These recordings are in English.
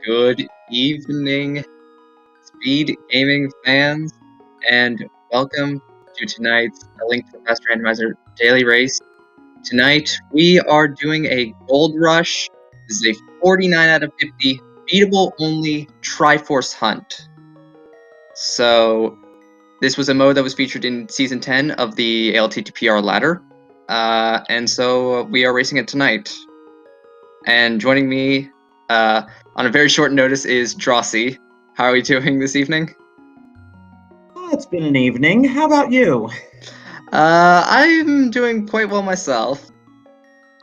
Good evening, speed gaming fans, and welcome to tonight's A Link to the Past Randomizer Daily Race. Tonight, we are doing a Gold Rush. This is a 49 out of 50, beatable only triforce hunt. So, this was a mode that was featured in Season 10 of the ALTTP ladder, and so we are racing it tonight. And joining me on a very short notice is Drosy. How are we doing this evening? Oh, it's been an evening. How about you? I'm doing quite well myself.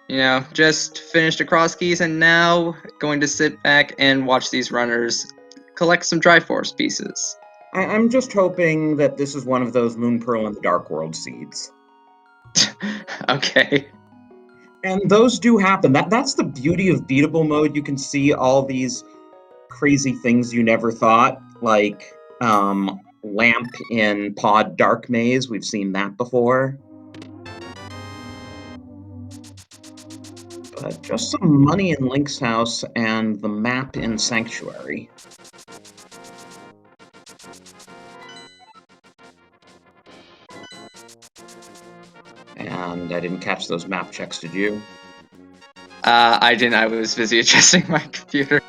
You know, just finished a cross keys and now going to sit back and watch these runners collect some Triforce pieces. I'm just hoping that this is one of those Moon Pearl and the Dark World seeds. Okay. And those do happen. That's the beauty of beatable mode. You can see all these crazy things you never thought, like Lamp in Pod Dark Maze. We've seen that before. But just some money in Link's house and the map in Sanctuary. And I didn't catch those map checks, did you? I didn't. I was busy adjusting my computer.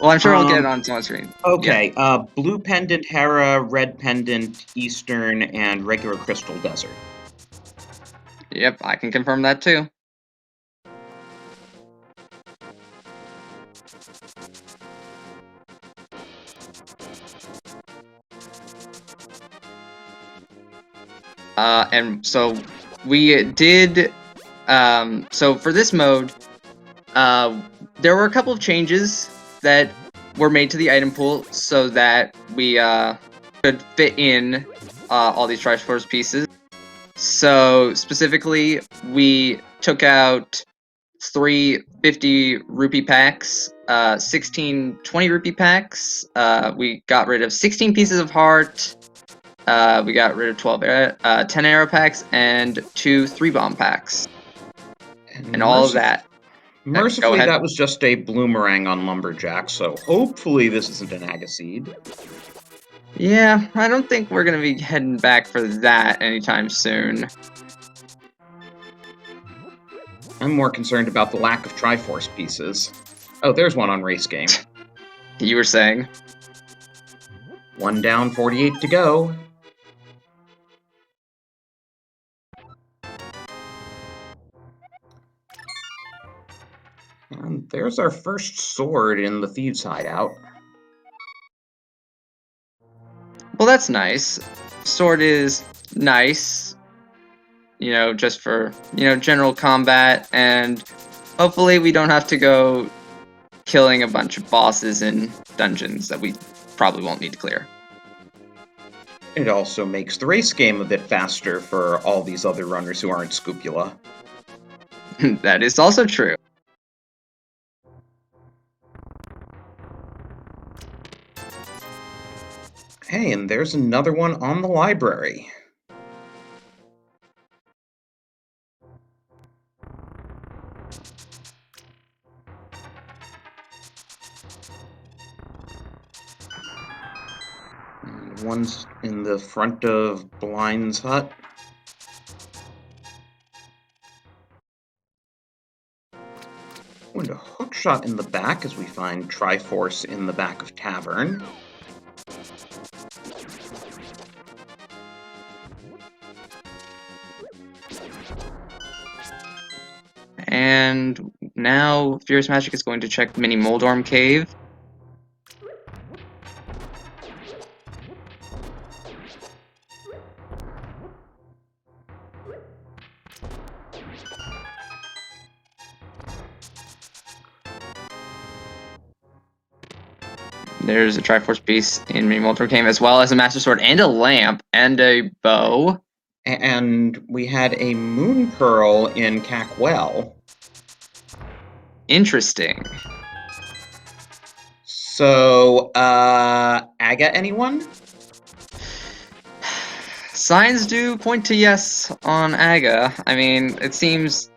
Well, I'm sure we'll get it on screen. Okay, yeah. Blue Pendant Hera, Red Pendant Eastern, and regular Crystal Desert. Yep, I can confirm that too. And so we did, so for this mode, there were a couple of changes that were made to the item pool so that we could fit in all these Triforce pieces. So specifically, we took out 3 50 rupee packs, 16 20 rupee packs. We got rid of 16 pieces of heart. We got rid of 10 arrow packs and 2 3-bomb packs. And all of that. Mercifully, that was just a bloomerang on Lumberjack, so hopefully this isn't an Agaseed. Yeah, I don't think we're going to be heading back for that anytime soon. I'm more concerned about the lack of Triforce pieces. Oh, there's one on Race Game. You were saying? 1 down, 48 to go. And there's our first sword in the Thieves' Hideout. Well, that's nice. Sword is nice, you know, just for, you know, general combat, and hopefully we don't have to go killing a bunch of bosses in dungeons that we probably won't need to clear. It also makes the race game a bit faster for all these other runners who aren't Scupula. That is also true. Hey, and there's another one on the library. And one's in the front of Blind's hut. And a hookshot in the back as we find Triforce in the back of Tavern. And now Furious Magic is going to check Mini Moldorm Cave. There's a Triforce piece in Mini Moldorm Cave, as well as a Master Sword and a lamp and a bow. And we had a Moon Pearl in Cackwell. Interesting. So, Aga, anyone? Signs do point to yes on Aga. I mean, it seems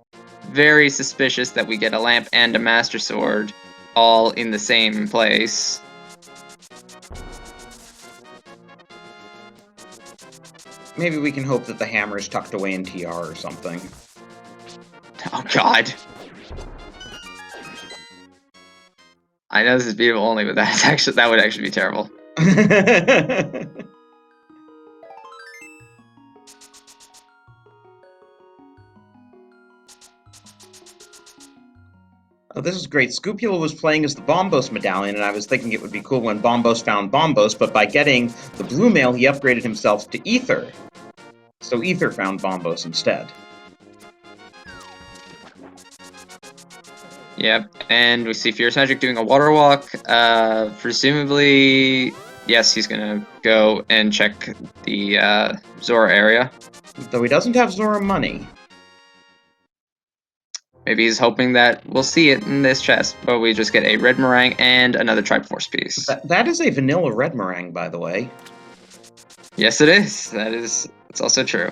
very suspicious that we get a lamp and a Master Sword all in the same place. Maybe we can hope that the hammer is tucked away in TR or something. Oh god. I know this is beautiful only, but that would actually be terrible. Oh, this is great. Scoopula was playing as the Bombos medallion, and I was thinking it would be cool when Bombos found Bombos, but by getting the blue mail, he upgraded himself to Ether. So Ether found Bombos instead. Yep, and we see Fierce Magic doing a water walk. Presumably, yes, he's gonna go and check the Zora area. Though he doesn't have Zora money. Maybe he's hoping that we'll see it in this chest, but we just get a red meringue and another triforce piece. That is a vanilla red meringue, by the way. Yes, it is. It's also true.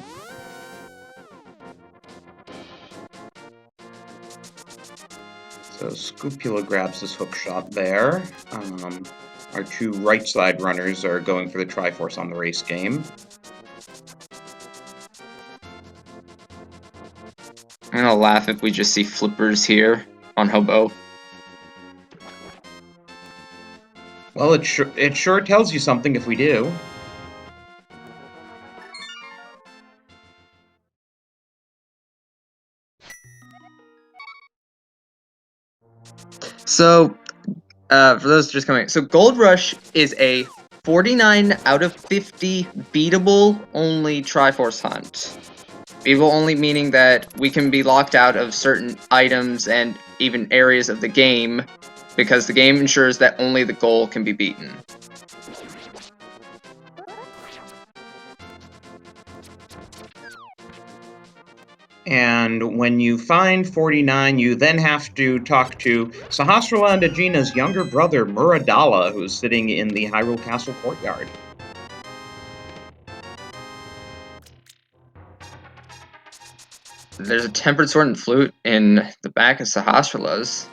So Scoopula grabs his hook shot there. Our two right side runners are going for the triforce on the race game. I'm gonna laugh if we just see flippers here on Hobo. Well, it sure tells you something if we do. So, for those just coming, so Gold Rush is a 49 out of 50 beatable only Triforce hunt. Beatable only meaning that we can be locked out of certain items and even areas of the game because the game ensures that only the goal can be beaten. And when you find 49, you then have to talk to Sahasrara and Ajina's younger brother, Muradala, who's sitting in the Hyrule Castle courtyard. There's a tempered sword and flute in the back of Sahasrara's.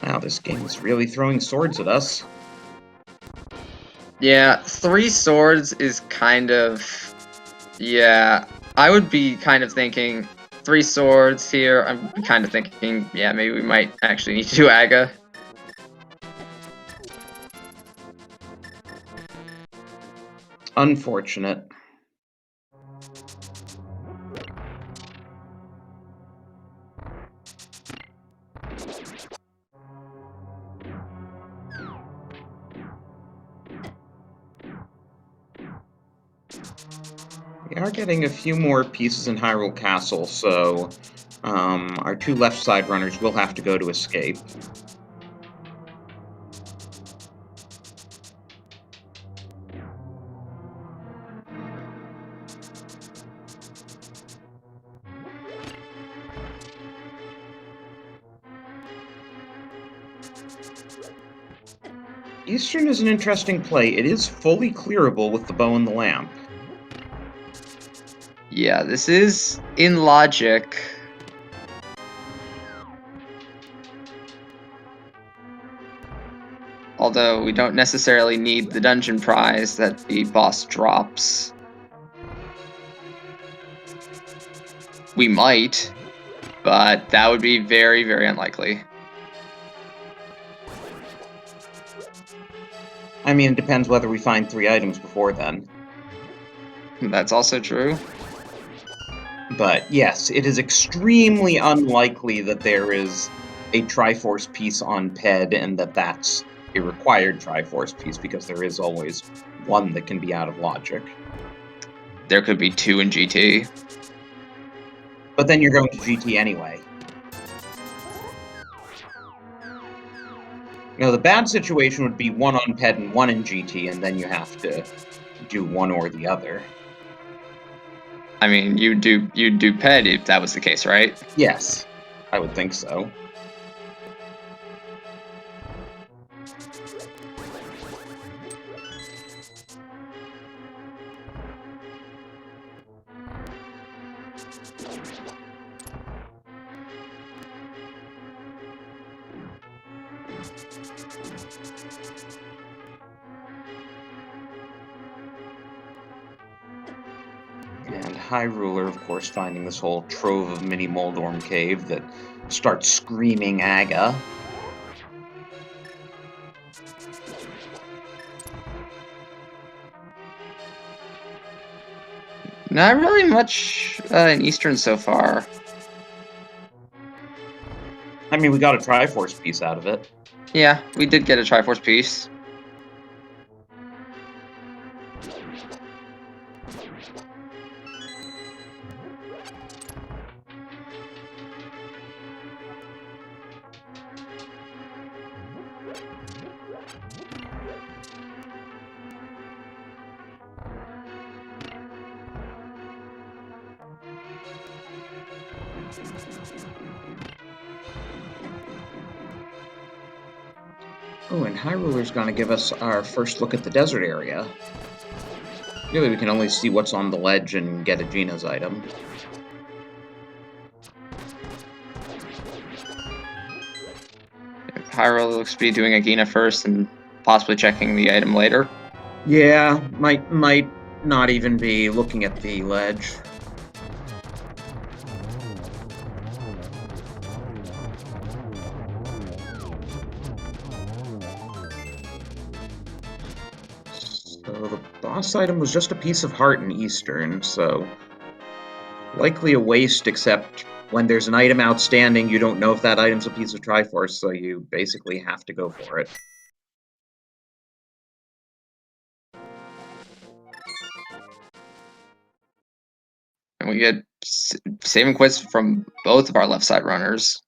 Wow, this game is really throwing swords at us. Yeah, 3 swords is kind of... Yeah, I would be kind of thinking 3 swords here. I'm kind of thinking, yeah, maybe we might actually need to do Aga. Unfortunate. We are getting a few more pieces in Hyrule Castle, so our two left side runners will have to go to escape. Eastern is an interesting play. It is fully clearable with the bow and the lamp. Yeah, this is in logic. Although we don't necessarily need the dungeon prize that the boss drops. We might, but that would be very, very unlikely. I mean, it depends whether we find 3 items before then. That's also true. But yes, it is extremely unlikely that there is a Triforce piece on PED and that that's a required Triforce piece, because there is always one that can be out of logic. There could be 2 in GT. But then you're going to GT anyway. Now, the bad situation would be 1 on PED and 1 in GT, and then you have to do one or the other. I mean, you'd do PED if that was the case, right? Yes, I would think so. And High Ruler, of course, finding this whole trove of mini Moldorm cave that starts screaming Aga. Not really much in Eastern so far. I mean, we got a Triforce piece out of it. Yeah, we did get a Triforce piece. Oh, and High Ruler's gonna give us our first look at the desert area. Really, we can only see what's on the ledge and get a Gina's item. Hyrule looks to be doing a Gina first and possibly checking the item later. Yeah, might not even be looking at the ledge. So the boss item was just a piece of heart in Eastern, so likely a waste, except when there's an item outstanding, you don't know if that item's a piece of Triforce, so you basically have to go for it. And we get saving quits from both of our left side runners.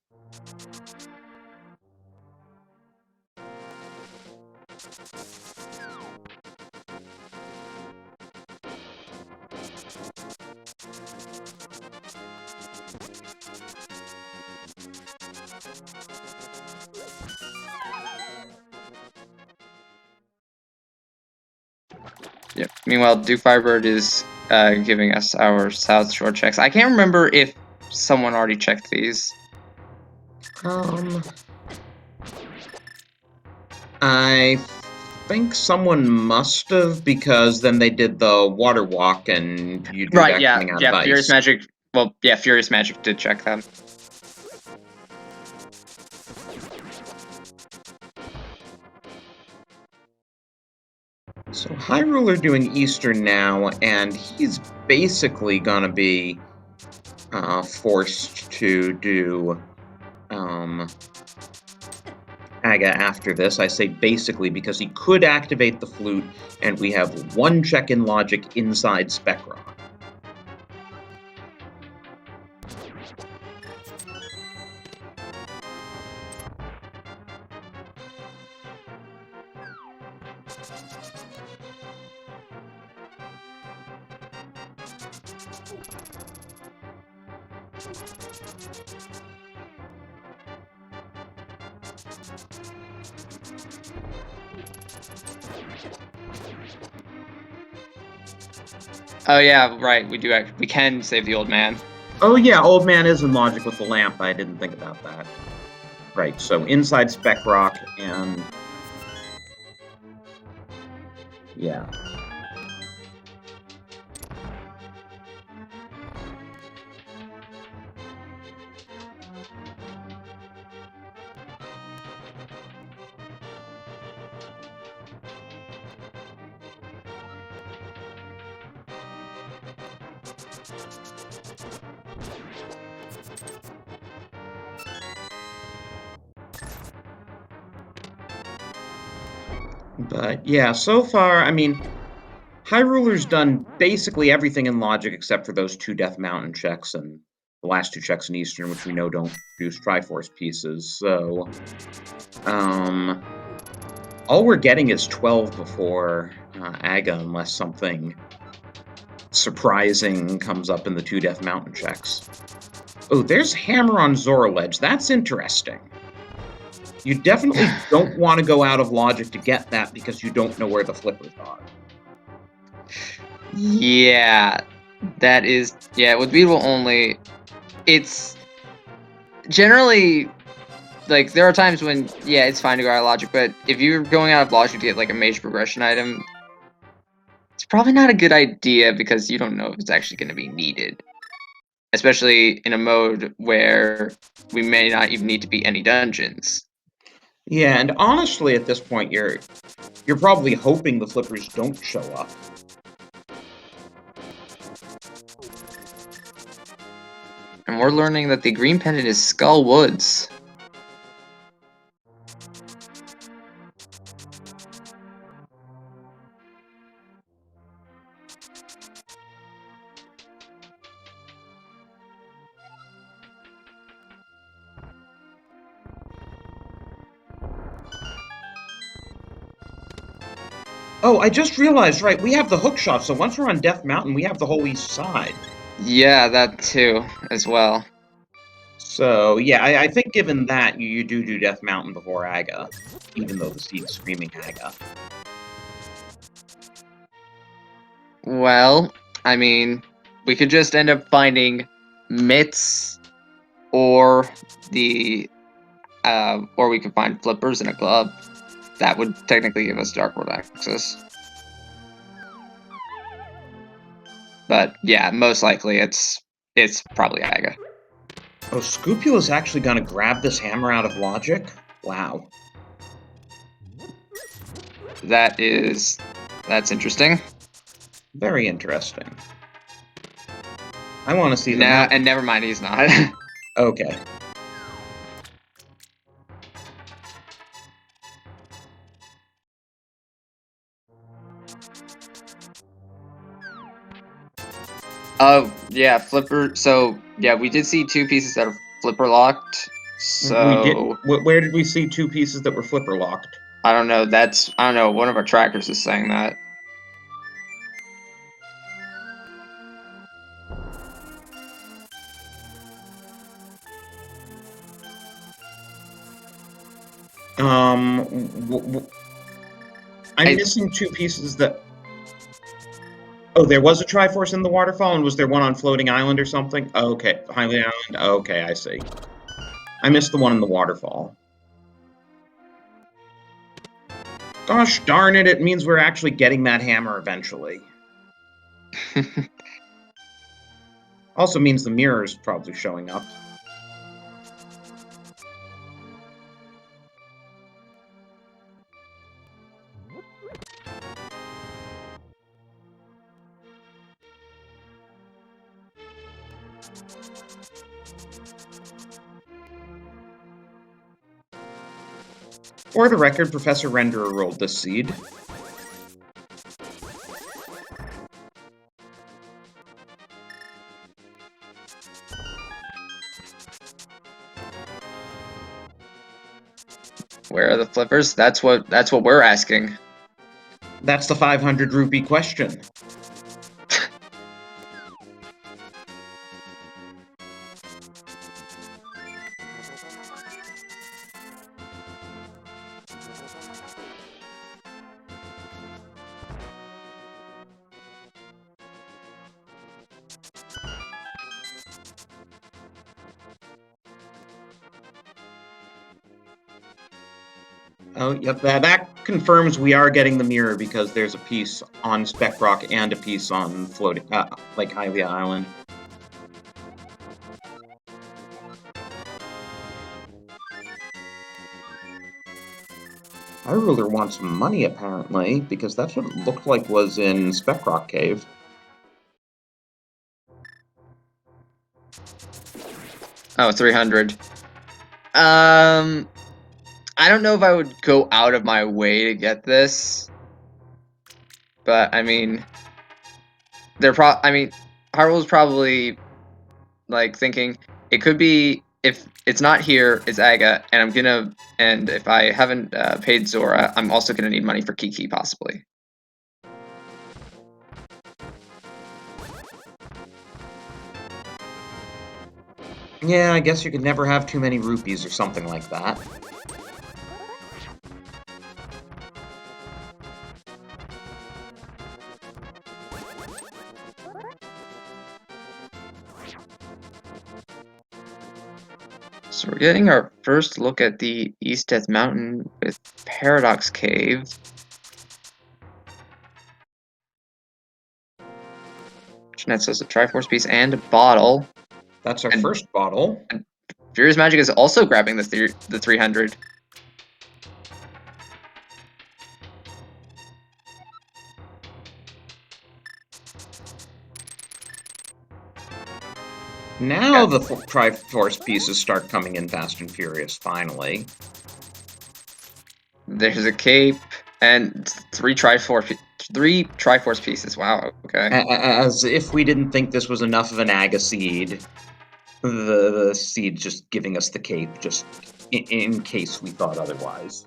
Yep. Meanwhile, Duke Firebird is giving us our South Shore checks. I can't remember if someone already checked these. I think someone must have, because then they did the water walk and you do Right, that yeah, coming out yeah, of ice. Furious Magic, well, yeah, Furious Magic did check them. So High Ruler doing Eastern now, and he's basically gonna be forced to do Aga after this. I say basically because he could activate the flute, and we have one check in logic inside Spec Rock. Oh yeah, right. We do. We can save the old man. Oh yeah, Old Man is in logic with the lamp. I didn't think about that. Right, so inside Spec Rock and yeah. But yeah, so far, I mean, High Ruler's done basically everything in logic except for those two Death Mountain checks and the last two checks in Eastern, which we know don't produce Triforce pieces. So, all we're getting is 12 before Aga, unless something surprising comes up in the two Death Mountain checks. Oh, there's Hammer on Zora Ledge. That's interesting. You definitely don't want to go out of logic to get that because you don't know where the flippers are. Yeah, that is. Yeah, with Beatable only, it's generally like, there are times when, yeah, it's fine to go out of logic, but if you're going out of logic to get, like, a major progression item, it's probably not a good idea because you don't know if it's actually going to be needed. Especially in a mode where we may not even need to beat any dungeons. Yeah, and honestly, at this point, you're probably hoping the flippers don't show up. And we're learning that the green pendant is Skull Woods. Oh, I just realized, right, we have the hook shot, so once we're on Death Mountain, we have the whole east side. Yeah, that too, as well. So, yeah, I think given that, you do Death Mountain before Aga, even though the seed's screaming Aga. Well, I mean, we could just end up finding mitts or or we could find flippers in a club. That would technically give us Dark World access. But yeah, most likely it's probably Aga. Oh, Scrupulous actually gonna grab this hammer out of logic? Wow. That's interesting. Very interesting. I want to see the Nah, mountain. and never mind, he's not. Okay. Oh, yeah, flipper. So, yeah, we did see 2 pieces that are flipper locked. We did. So, Where did we see 2 pieces that were flipper locked? I don't know. I don't know. One of our trackers is saying that. I'm missing 2 pieces that. Oh, there was a triforce in the waterfall, and was there one on Floating Island or something? Okay, Highly Island. Okay, I see. I missed the one in the waterfall. Gosh darn it, it means we're actually getting that hammer eventually. Also means the mirror is probably showing up. For the record, Professor Renderer rolled this seed. Where are the flippers? That's what we're asking. That's the 500 rupee question. Oh, yep, that confirms we are getting the mirror because there's a piece on Spec Rock and a piece on Floating, like Hylia Island. Our ruler wants money, apparently, because that's what it looked like was in Spec Rock Cave. Oh, 300. I don't know if I would go out of my way to get this. But, I mean, Harwell's probably, like, thinking, it could be, if it's not here, it's Aga, and if I haven't paid Zora, I'm also gonna need money for Kiki, possibly. Yeah, I guess you could never have too many rupees or something like that. So we're getting our first look at the East Death Mountain with Paradox Cave. Jeanette says a Triforce piece and a bottle. That's our And- first bottle. And Furious Magic is also grabbing the 300. Now the Triforce pieces start coming in fast and furious, finally. There's a cape and three Triforce pieces. Wow, okay. As if we didn't think this was enough of an Aga seed. The seed just giving us the cape, just in case we thought otherwise.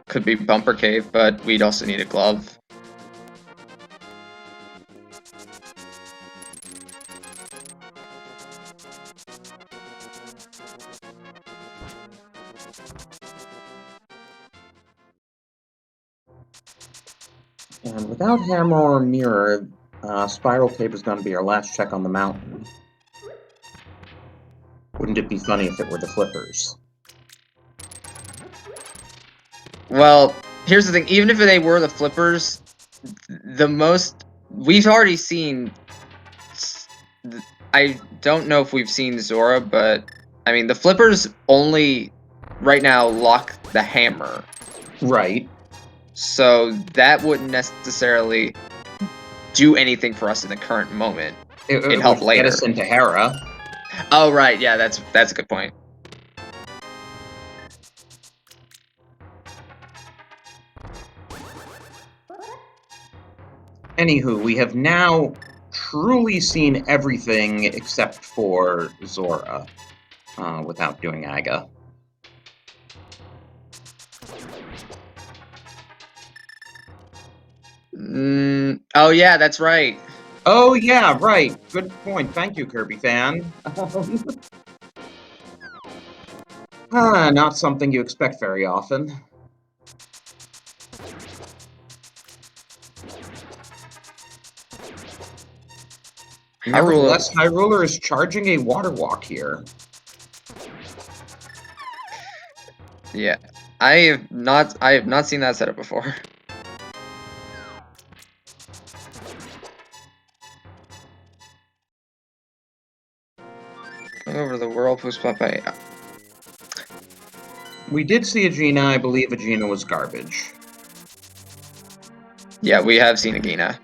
Could be Bumper Cave, but we'd also need a glove. And without hammer or mirror, Spiral Cave is going to be our last check on the mountain. Wouldn't it be funny if it were the flippers? Well, here's the thing. Even if they were the flippers, we've already seen. I don't know if we've seen Zora, but I mean the flippers only right now lock the hammer. Right. So that wouldn't necessarily do anything for us in the current moment. It help would later. get us into Hera. Oh right, yeah, that's a good point. Anywho, we have now truly seen everything except for Zora, without doing Aga. Oh yeah, that's right. Oh yeah, right. Good point. Thank you, Kirby fan. Not something you expect very often. Nevertheless, High Ruler is charging a water walk here. Yeah, I have not seen that setup before. Going over the whirlpool spot by. We did see Agena. I believe Agena was garbage. Yeah, we have seen Agena.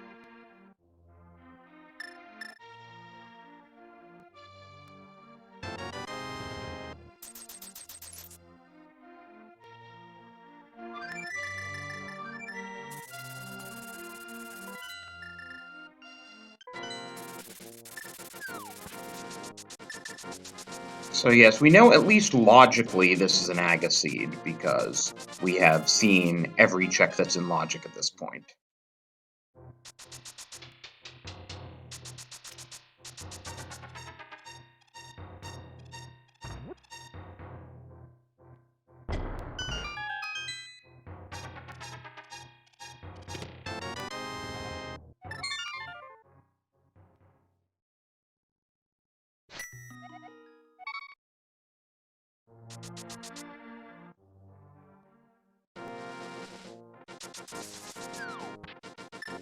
So yes, we know at least logically this is an Aga seed, because we have seen every check that's in logic at this point.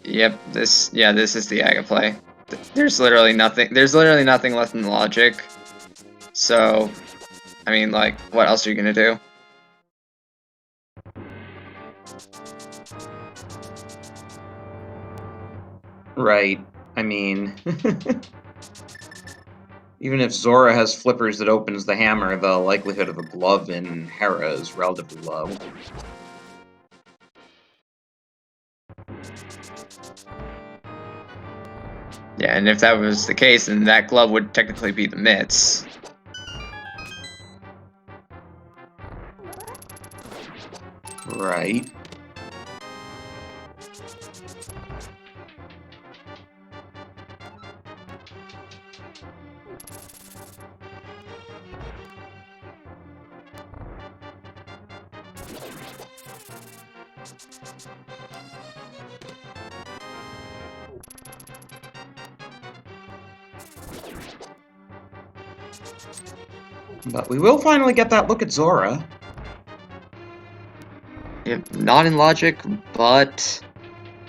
Yep, this is the Aga play. There's literally nothing left in the logic. So, I mean, like, what else are you gonna do? Right. I mean, even if Zora has flippers that opens the hammer, the likelihood of a glove in Hera is relatively low. Yeah, and if that was the case, then that glove would technically be the mitts. Right. But we will finally get that look at Zora. Yep, not in logic, but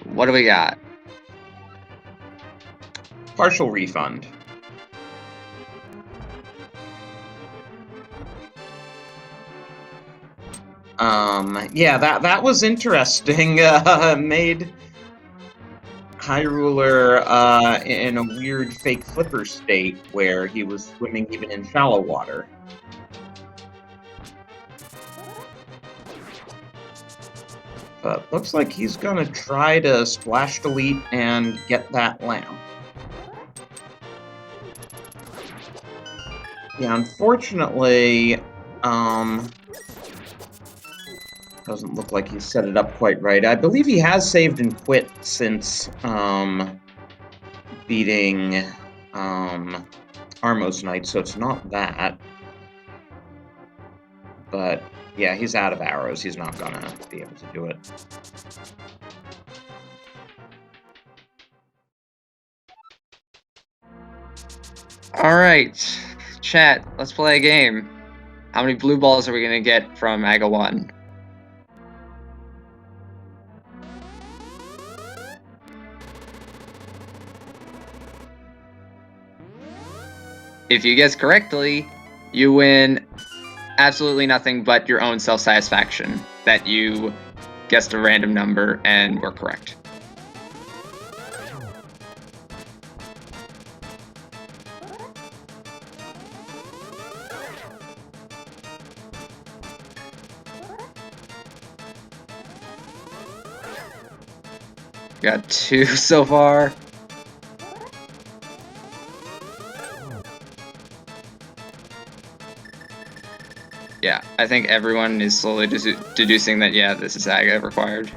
what do we got? Partial refund. Yeah, that was interesting. Made Hyruler in a weird fake flipper state where he was swimming even in shallow water. But looks like he's gonna try to splash delete and get that lamp. Yeah, unfortunately, doesn't look like he's set it up quite right. I believe he has saved and quit since beating Armos Knight, so it's not that. But yeah, he's out of arrows. He's not gonna be able to do it. Alright, chat, let's play a game. How many blue balls are we gonna get from Aga 1? If you guess correctly, you win absolutely nothing but your own self-satisfaction that you guessed a random number and were correct. Got 2 so far. Yeah, I think everyone is slowly deducing that, yeah, this is Aga required.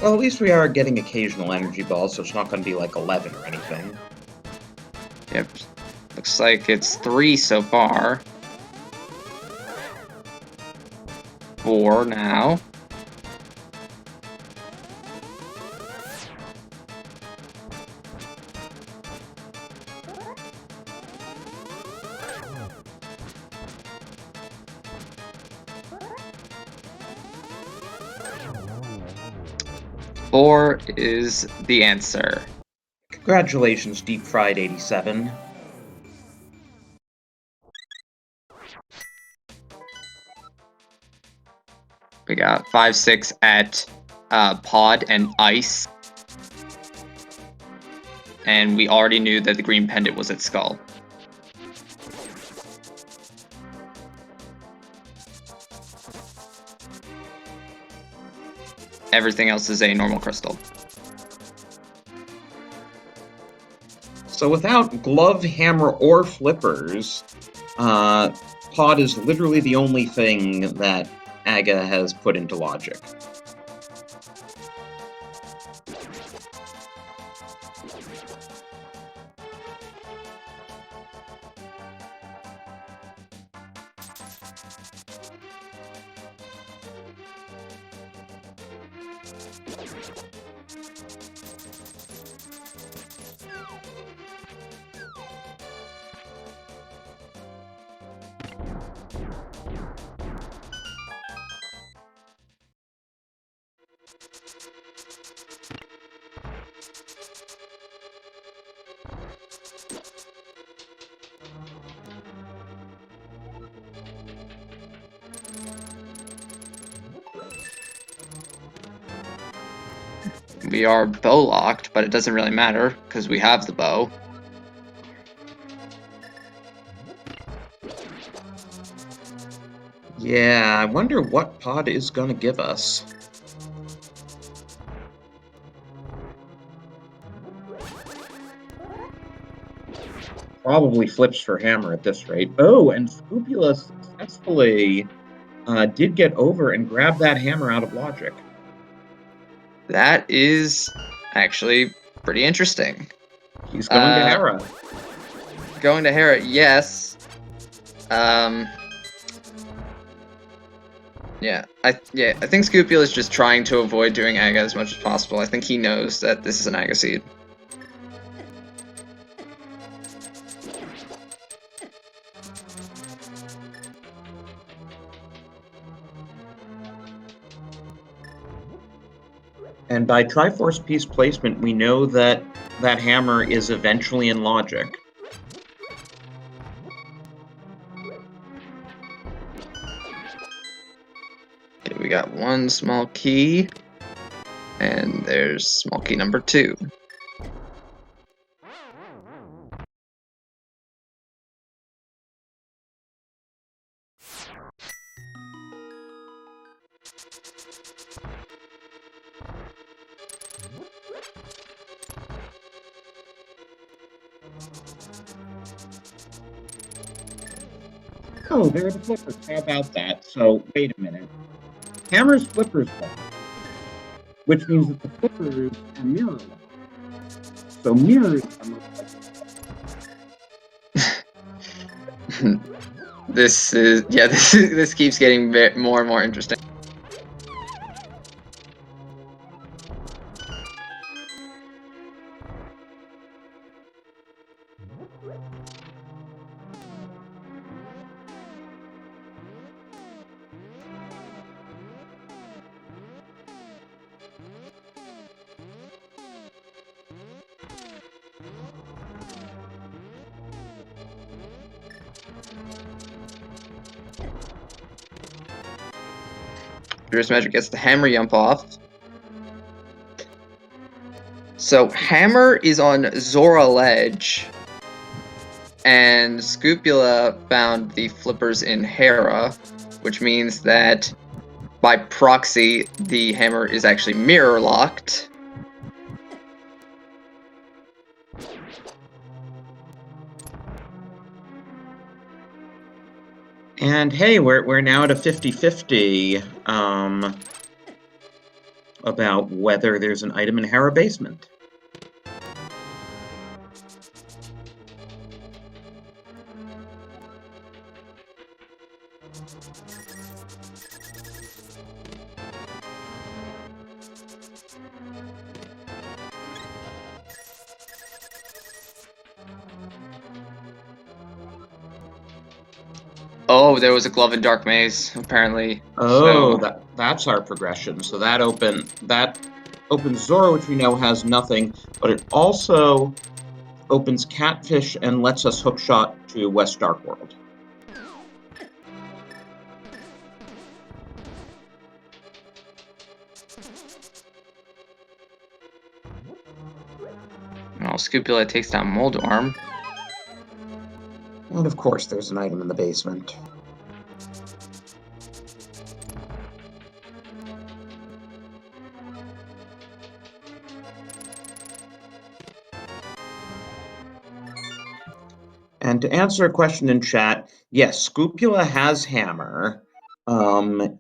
Well, at least we are getting occasional energy balls, so it's not going to be like 11 or anything. Yep, looks like it's 3 so far. 4 now. Four is the answer. Congratulations, Deep Fried 87. We got 5, 6 at Pod and Ice. And we already knew that the green pendant was at Skull. Everything else is a normal crystal. So without glove, hammer, or flippers, Pod is literally the only thing that Aga has put into logic. We are bow locked, but it doesn't really matter because we have the bow. Yeah, I wonder what Pod is going to give us. Probably flips for hammer at this rate. Oh, and Scrupula successfully did get over and grab that hammer out of logic. That is actually pretty interesting. He's going to Hera. Going to Hera, yes. Yeah, I think Scupula is just trying to avoid doing Aga as much as possible. I think he knows that this is an Aga seed. And by triforce piece placement, we know that that hammer is eventually in logic. Okay, we got one small key, and there's small key number 2. Oh, there are the flippers. How about that? So, wait a minute. Hammer's flippers lock, which means that the flippers are mirror locked. So mirrors are most likely. This is this keeps getting more and more interesting. Furious Magic gets the hammer jump off. So hammer is on Zora Ledge, and Scupula found the flippers in Hera, which means that by proxy the hammer is actually mirror locked. And hey, we're now at a 50-50 about whether there's an item in Hera basement. Oh, there was a glove in Dark Maze, apparently. Oh, So that's our progression. So that opens Zora, which we know has nothing, but it also opens Catfish and lets us hookshot to West Dark World. well, Scupula takes down Moldorm. And of course, there's an item in the basement. And to answer a question in chat, yes, Scupula has hammer.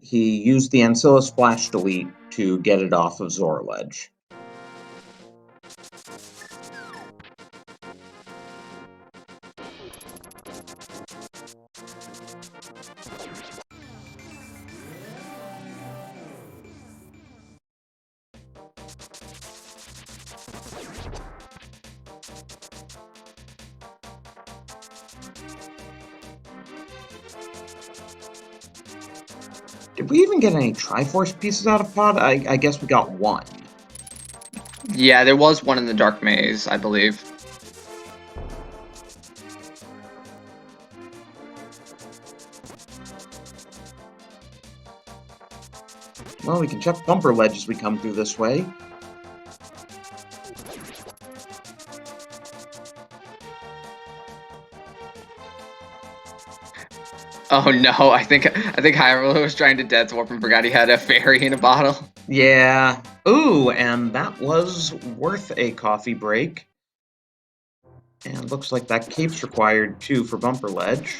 He used the Ancilla Splash Delete to get it off of Zora Ledge. Did we even get any Triforce pieces out of Pod? I guess we got one. Yeah, there was one in the Dark Maze, I believe. Well, we can check Bumper Ledge as we come through this way. Oh no, I think Hyrule was trying to Death Warp and forgot he had a fairy in a bottle. Yeah. Ooh, and that was worth a coffee break. And looks like that cape's required too for Bumper Ledge.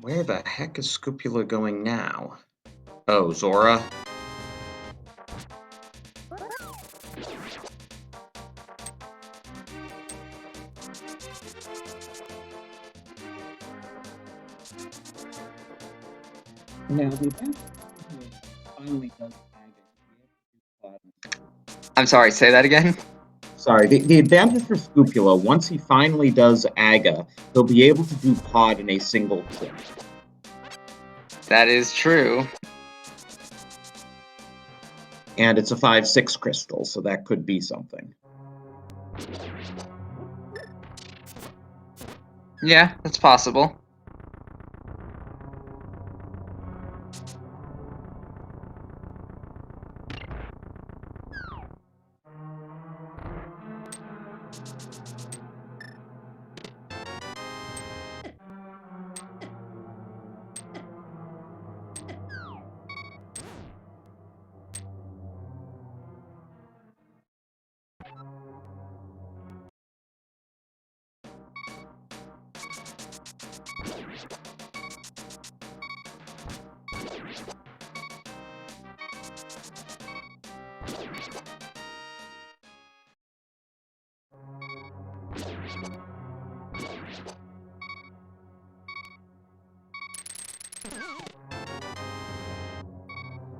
Where the heck is Scupula going now? Oh, Zora. Now, the advantage finally does I'm sorry, say that again? Sorry, the advantage for Scupula, once he finally does Aga, he'll be able to do pod in a single trip. That is true. And it's a 5/6 crystal, so that could be something. Yeah, that's possible.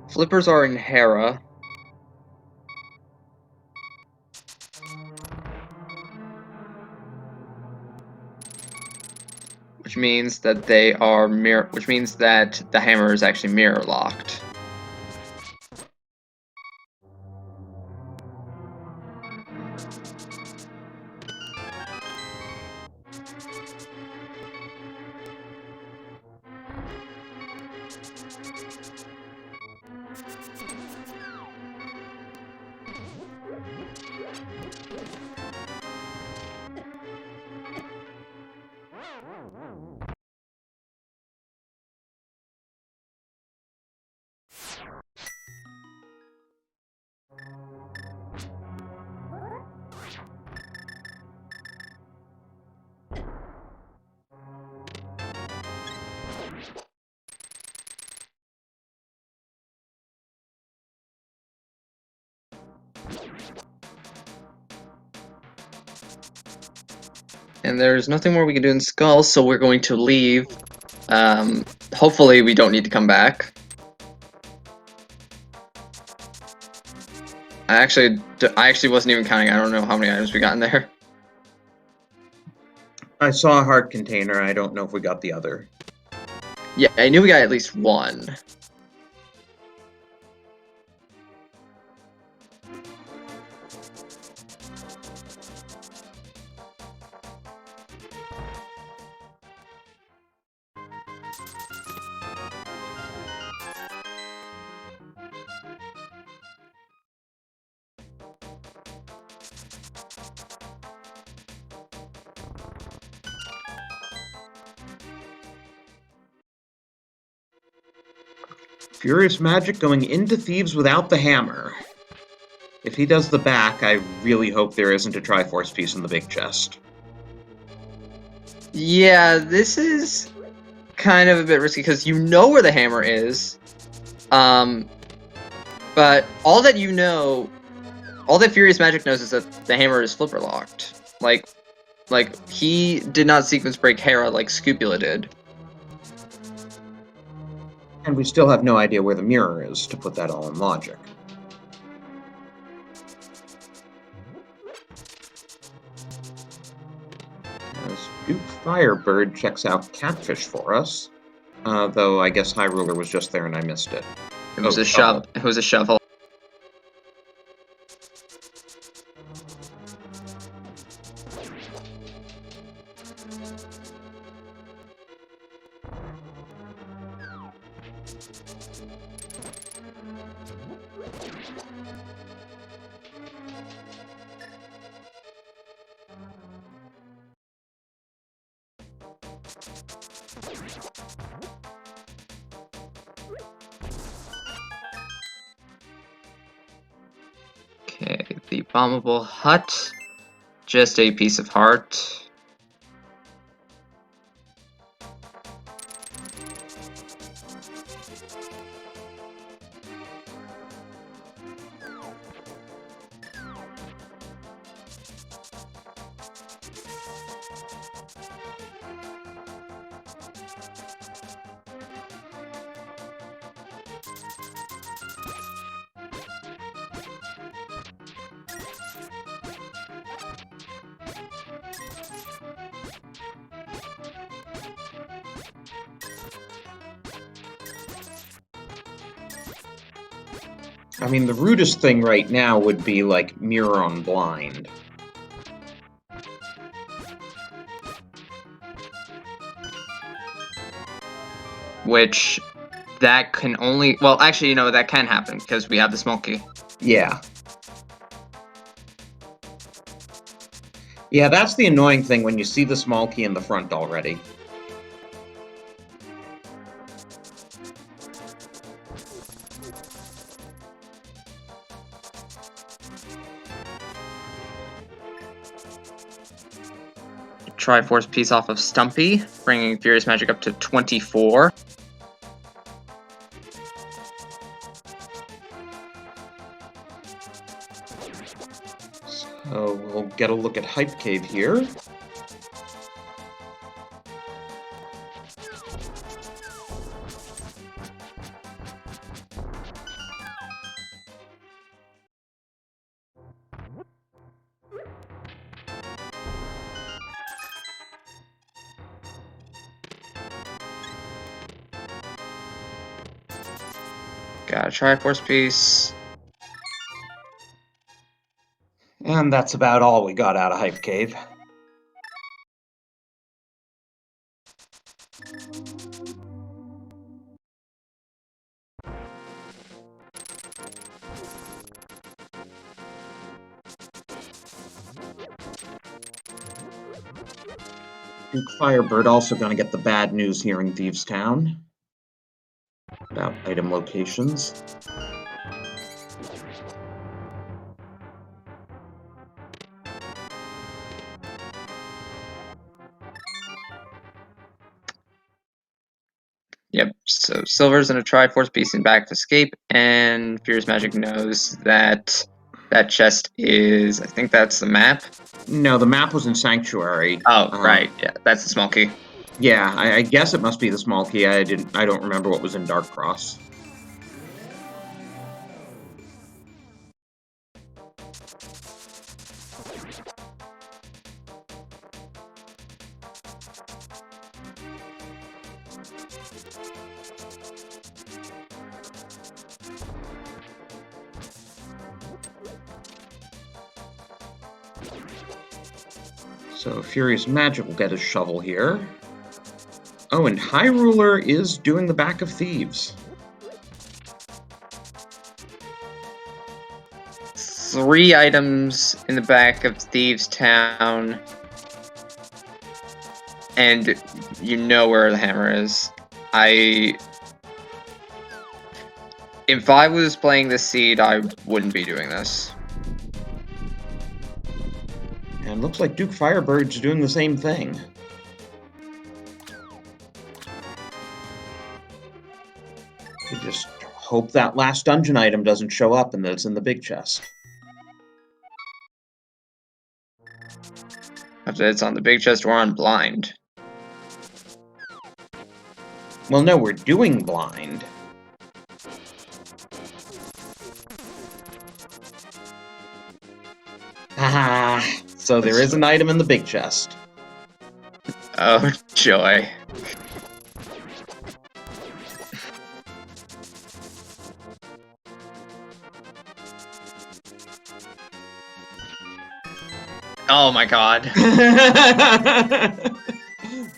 Flippers are in Hera. Which means that they are which means that the hammer is actually mirror locked. And there's nothing more we can do in Skull, so we're going to leave. Hopefully we don't need to come back. I actually wasn't even counting. I don't know how many items we got in there. I saw a heart container. I don't know if we got the other. Yeah, I knew we got at least one. Furious Magic going into Thieves without the hammer. If he does the back, I really hope there isn't a Triforce piece in the big chest. Yeah, this is kind of a bit risky because you know where the hammer is. But all that Furious Magic knows is that the hammer is flipper locked. Like he did not sequence break Hera like Scupula did. And we still have no idea where the mirror is, to put that all in logic. As Duke Firebird checks out Catfish for us, though I guess High Ruler was just there and I missed it. It was a shovel. It was a shovel. Okay, the bombable hut. Just a piece of heart. I mean, the rudest thing right now would be, like, mirror on blind. Which, that can only... Well, actually, you know, that can happen, because we have the small key. Yeah. Yeah, that's the annoying thing when you see the small key in the front already. Triforce piece off of Stumpy, bringing Furious Magic up to 24. So we'll get a look at Hype Cave here. Got a Triforce piece. And that's about all we got out of Hype Cave. Duke Firebird also going to get the bad news here in Thieves Town about item locations. Yep, so Silver's in a Triforce piece in back to escape, and Furious Magic knows that that chest is... I think that's the map? No, the map was in Sanctuary. Oh, right, yeah, that's the small key. Yeah, I guess it must be the small key. I don't remember what was in Dark Cross. So Furious Magic will get his shovel here. Oh, and High Ruler is doing the back of Thieves. 3 items in the back of Thieves Town, and you know where the hammer is. If I was playing this seed, I wouldn't be doing this. And looks like Duke Firebird's doing the same thing. You just hope that last dungeon item doesn't show up and that it's in the big chest. If it's on the big chest or on blind. Well, no, we're doing blind. Haha, so there is an item in the big chest. Oh, joy. Oh my god.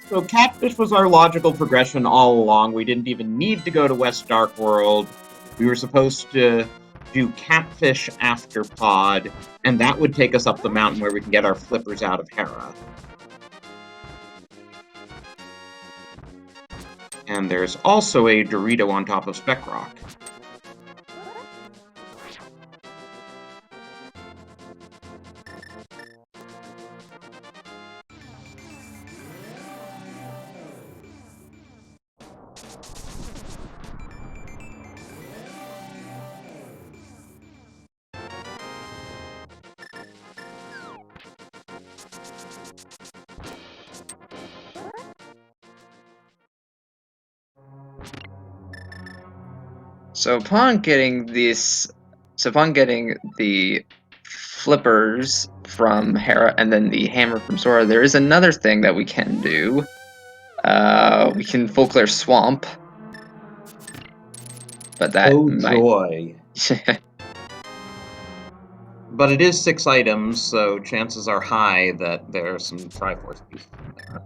So Catfish was our logical progression all along. We didn't even need to go to West Dark World. We were supposed to do Catfish after Pod, and that would take us up the mountain where we can get our flippers out of Hera. And there's also a Dorito on top of Spec Rock. So upon getting the flippers from Hera and then the hammer from Sora, there is another thing that we can do. We can full clear Swamp. But that Oh joy. But it is 6 items, so chances are high that there are some triforce pieces in there.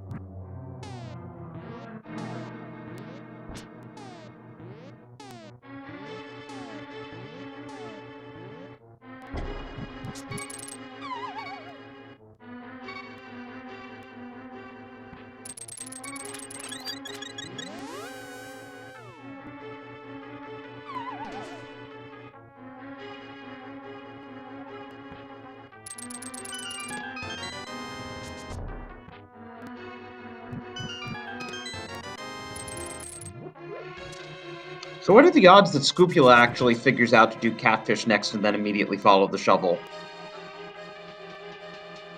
So what are the odds that Scupula actually figures out to do catfish next and then immediately follow the shovel?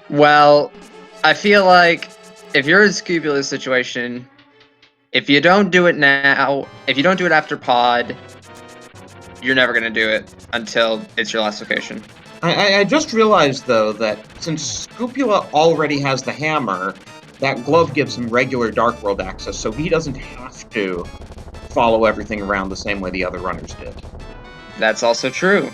Well, I feel like if you're in Scupula's situation, if you don't do it now, if you don't do it after pod, you're never going to do it until it's your last location. I just realized, though, that since Scupula already has the hammer, that glove gives him regular Dark World access, so he doesn't have to follow everything around the same way the other runners did. That's also true.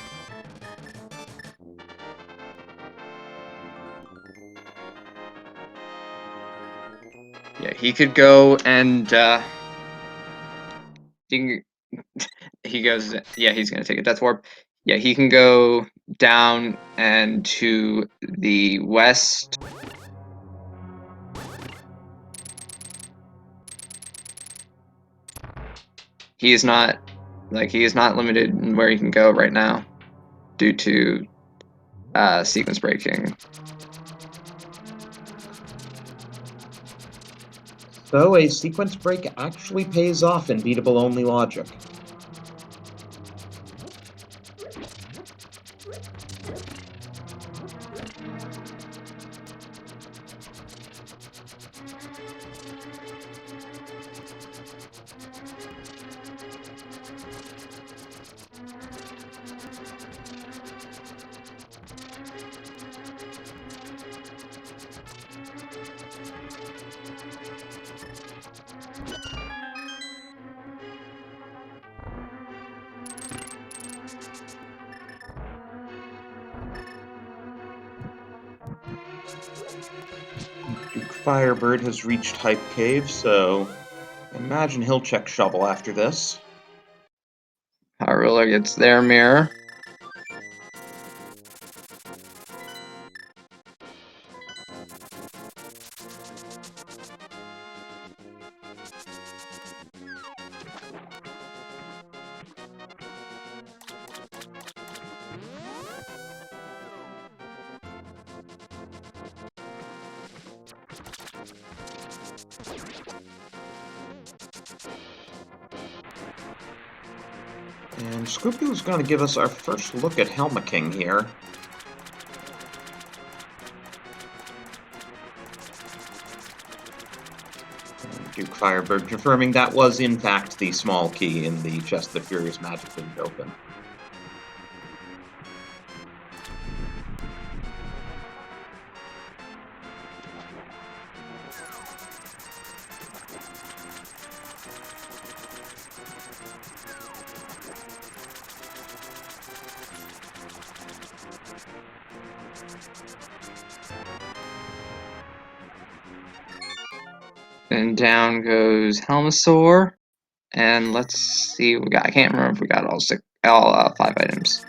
Yeah, he could go and he goes. Yeah, he's gonna take a death warp. Yeah, he can go down and to the west. He is not limited in where he can go right now due to sequence breaking. So a sequence break actually pays off in beatable only logic. Duke Firebird has reached Hype Cave, so imagine he'll check Shovel after this. Power Roller gets their mirror. And Scrupula's going to give us our first look at Helma King here. Duke Firebird confirming that was in fact the small key in the chest that Furious magically opened. And down goes Helmasaur. And let's see what we got. I can't remember if we got all 5 items.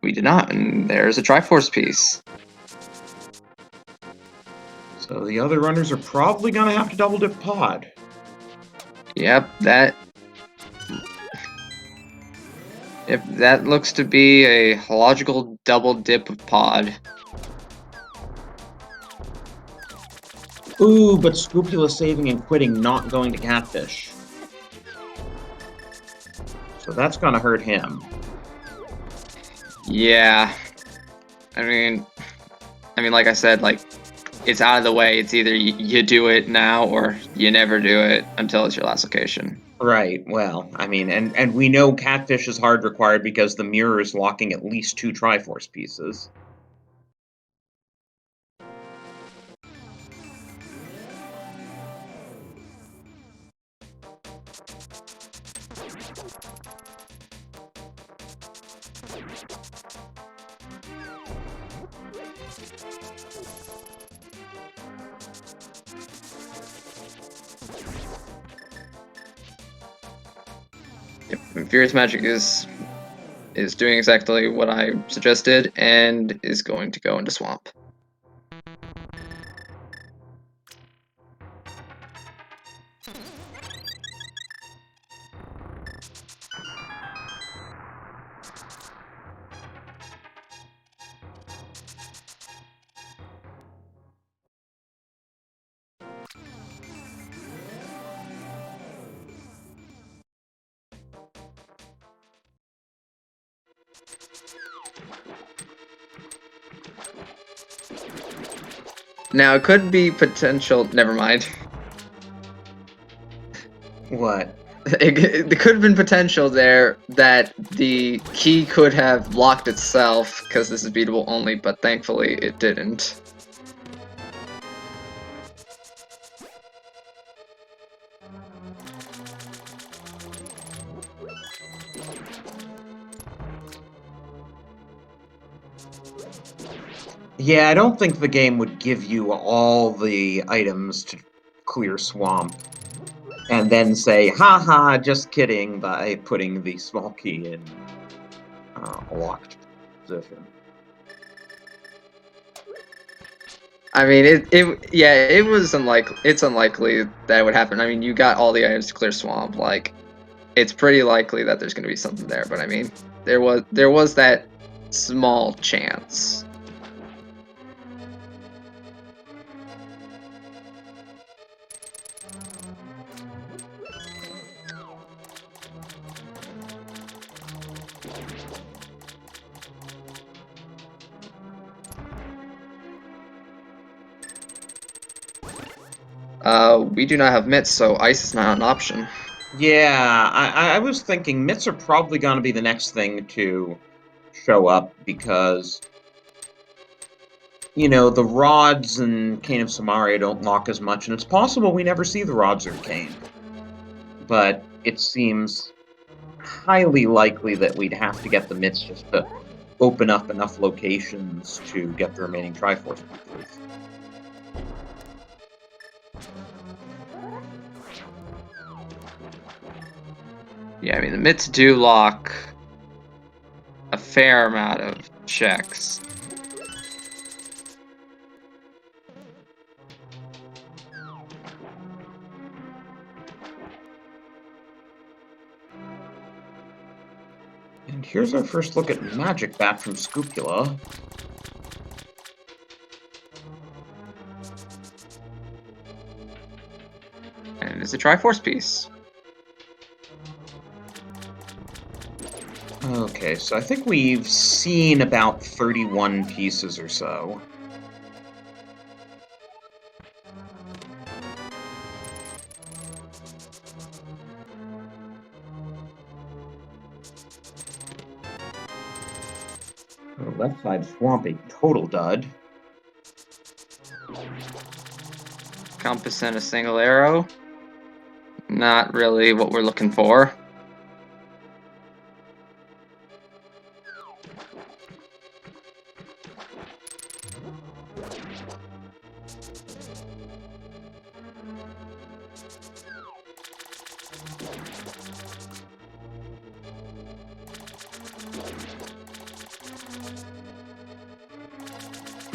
We did not, and there's a Triforce piece. So the other runners are probably going to have to double dip pod. Yep, that looks to be a logical double dip of pod. Ooh, but Scrupula saving and quitting, not going to Catfish. So that's going to hurt him. Yeah. I mean, like I said, like, it's out of the way. It's either you do it now or you never do it until it's your last location. Right, well, I mean, and we know Catfish is hard required because the mirror is locking at least 2 Triforce pieces. Yep, Furious Magic is doing exactly what I suggested and is going to go into Swamp. Now, it could be potential... Never mind. What? There could have been potential there that the key could have locked itself, because this is beatable only, but thankfully it didn't. Yeah, I don't think the game would give you all the items to clear Swamp and then say, haha, just kidding, by putting the small key in a locked position. I mean, it was unlikely. It's unlikely that it would happen. I mean, you got all the items to clear Swamp. Like, it's pretty likely that there's going to be something there. But I mean, there was that small chance. We do not have mitts, so ice is not an option. Yeah, I was thinking mitts are probably going to be the next thing to show up because, you know, the rods and Cane of Samaria don't lock as much, and it's possible we never see the rods or Cane. But it seems highly likely that we'd have to get the mitts just to open up enough locations to get the remaining triforce pieces. Yeah, I mean, the mitts do lock a fair amount of checks. And here's our first look at magic back from Scupula. And it's a Triforce piece. Okay, so I think we've seen about 31 pieces or so. Left side swampy, total dud. Compass and a single arrow. Not really what we're looking for.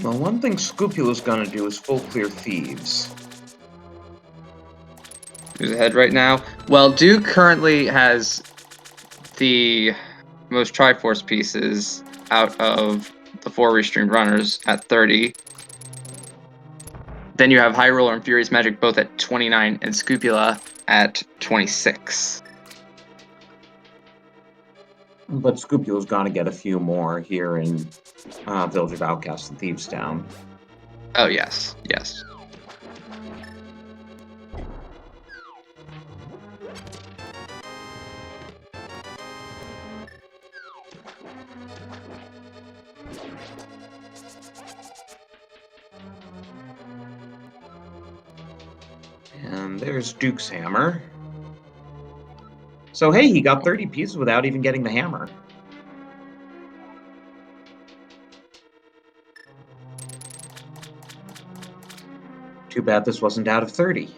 Well, one thing Scupula's gonna do is full clear Thieves. Who's ahead right now? Well, Duke currently has the most Triforce pieces out of the 4 Restreamed runners at 30. Then you have High Roller and Furious Magic both at 29 and Scupula at 26. But Scupula's gonna get a few more here in Village of Outcasts and Thieves Town. Oh, yes, yes. And there's Duke's hammer. So hey, he got 30 pieces without even getting the hammer. Too bad this wasn't out of 30.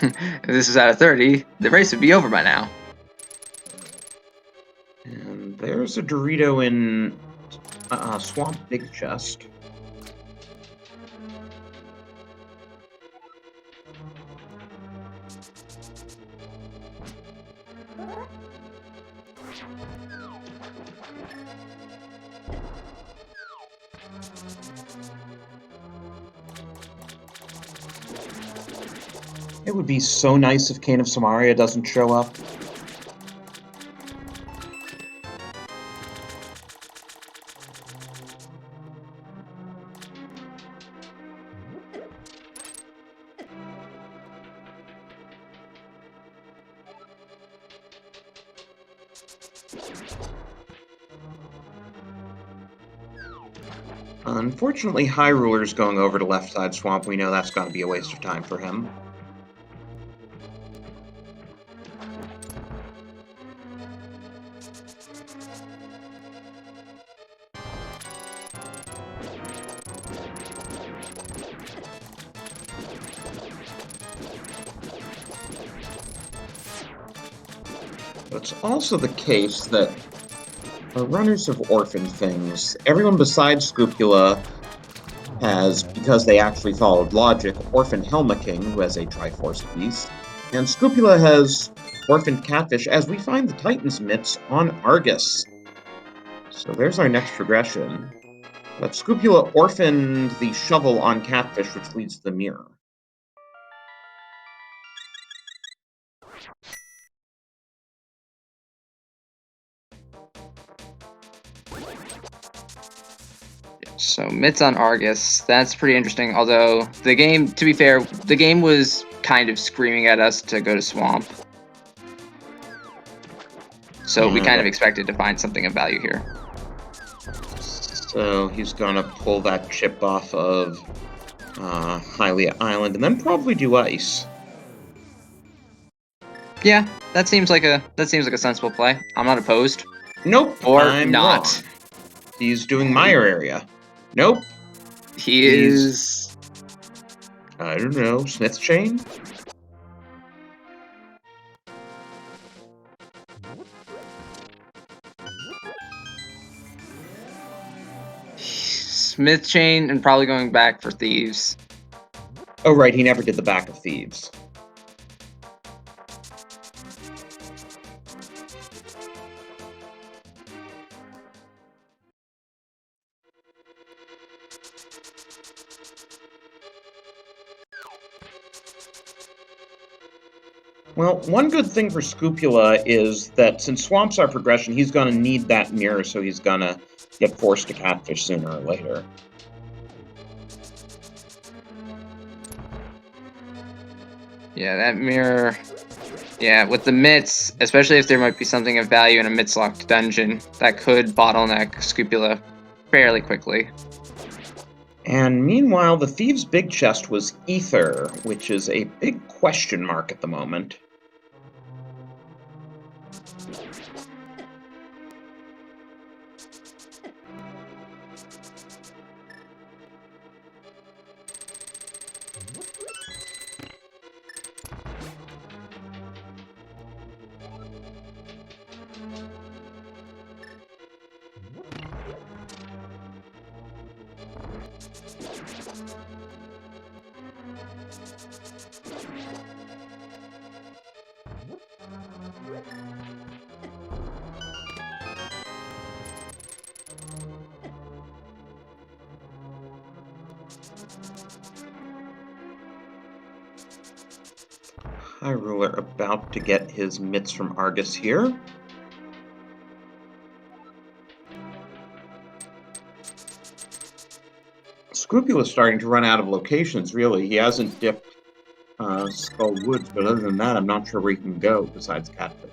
If this is out of 30, the race would be over by now. there's a Dorito in Swamp Big Chest. It would be so nice if Cane of Samaria doesn't show up. Unfortunately, High Ruler's going over to Left Side Swamp. We know that's going to be a waste of time for him. It's also the case that the runners have orphaned things. Everyone besides Scrupula has, because they actually followed logic, orphaned Helma King, who has a triforce piece, and Scrupula has orphaned Catfish, as we find the Titan's mitts on Argus. So there's our next progression. But Scrupula orphaned the shovel on Catfish, which leads to the mirror. So mitts on Argus, that's pretty interesting. Although the game, to be fair, the game was kind of screaming at us to go to Swamp. So we kind of expected to find something of value here. So he's gonna pull that chip off of Hylia Island and then probably do ice. Yeah, that seems like a sensible play. I'm not opposed. Nope, Or I'm not. wrong. He's doing Mire area. Nope. He's I don't know, Smith's Chain? Smith Chain and probably going back for Thieves. Oh right, he never did the Back of Thieves. Well, one good thing for Scrupula is that since Swamp's our progression, he's going to need that mirror, so he's going to get forced to Catfish sooner or later. Yeah, that mirror. Yeah, with the mitts, especially if there might be something of value in a mitts-locked dungeon, that could bottleneck Scrupula fairly quickly. And meanwhile, the Thieves' big chest was Ether, which is a big question mark at the moment. High Ruler about to get his mitts from Argus here. Scrupula's starting to run out of locations, really. He hasn't dipped Skull Woods, but other than that, I'm not sure where he can go besides Catfish.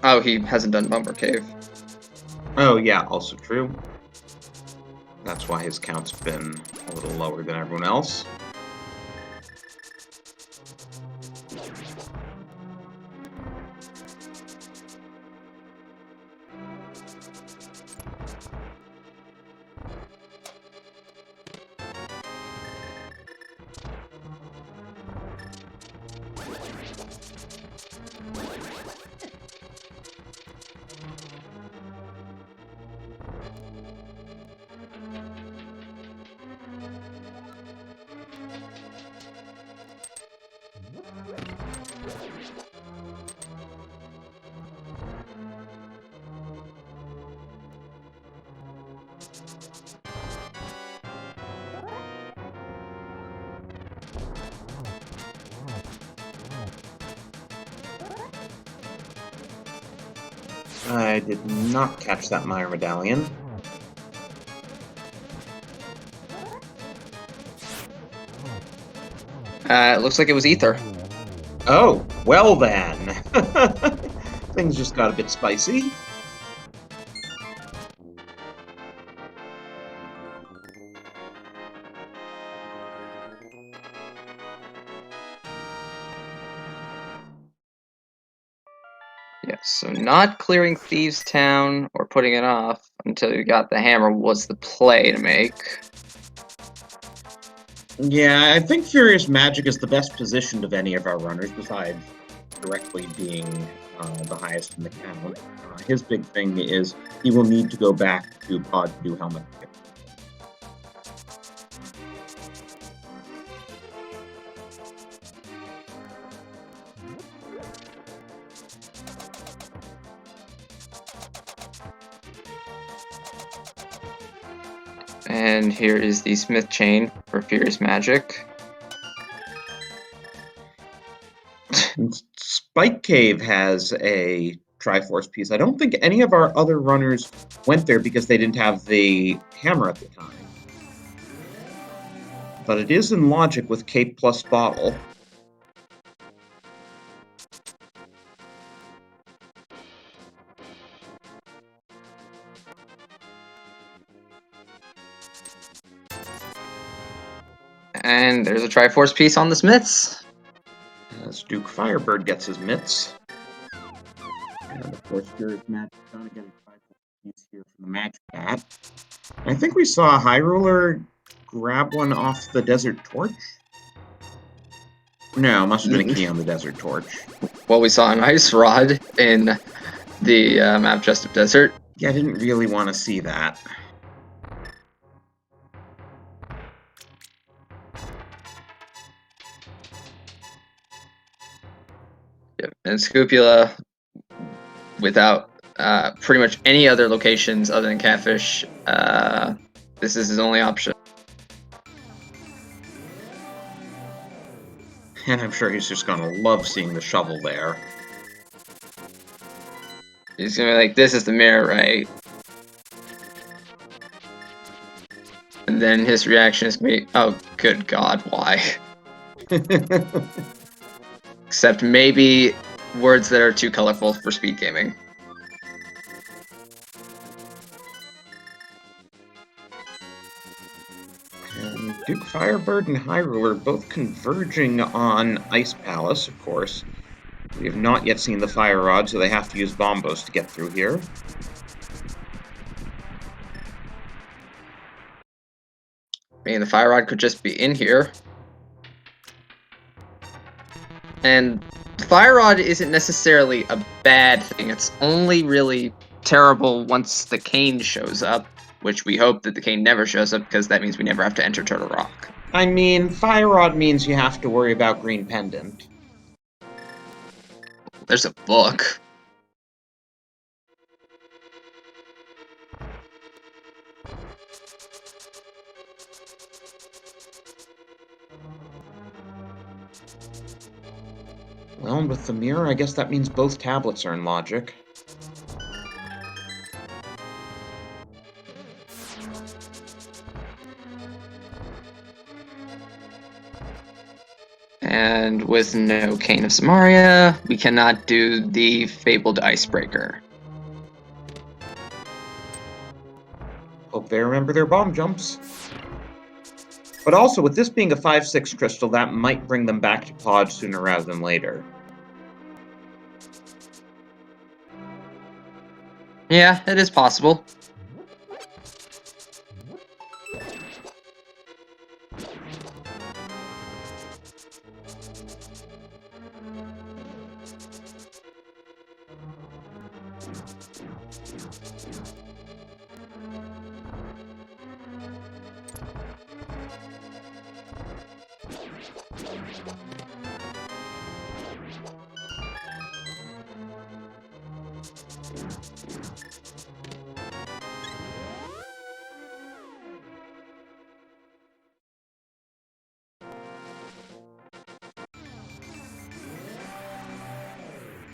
Oh, he hasn't done Bumper Cave. Oh, yeah, also true. That's why his count's been a little lower than everyone else. I did not catch that Meyer medallion. It looks like it was ether. Oh, well then. Things just got a bit spicy. Yes, so not clearing Thieves' Town or putting it off until you got the hammer was the play to make. Yeah, I think Furious Magic is the best positioned of any of our runners, besides directly being the highest in the count. His big thing is he will need to go back to Pod to do helmet. And here is the Smith chain for Furious Magic. Spike Cave has a Triforce piece. I don't think any of our other runners went there because they didn't have the hammer at the time. But it is in logic with Cape plus Bottle. And there's a Triforce piece on the Smiths. As Duke Firebird gets his mitts. And of course, Furious Magic gonna get a Triforce piece here from the Magic Bat. I think we saw a High Ruler grab one off the Desert Torch. No, must have been a key on the Desert Torch. Well, we saw an Ice Rod in the map Chest of Desert. Yeah, I didn't really want to see that. Yep. And Scupula, without pretty much any other locations other than Catfish, this is his only option. And I'm sure he's just gonna love seeing the shovel there. He's gonna be like, this is the mirror, right? And then his reaction is gonna be, oh, good God, why? Except maybe words that are too colorful for speed gaming. And Duke Firebird and High Ruler both converging on Ice Palace, of course. We have not yet seen the Fire Rod, so they have to use Bombos to get through here. I mean, the Fire Rod could just be in here. And the Fire Rod isn't necessarily a bad thing. It's only really terrible once the cane shows up, which we hope that the cane never shows up because that means we never have to enter Turtle Rock. I mean, Fire Rod means you have to worry about Green Pendant. There's a book. Well, with the mirror, I guess that means both tablets are in logic. And with no Cane of Samaria, we cannot do the Fabled Icebreaker. Hope they remember their bomb jumps. But also, with this being a 5-6 crystal, that might bring them back to Pod sooner rather than later. Yeah, it is possible.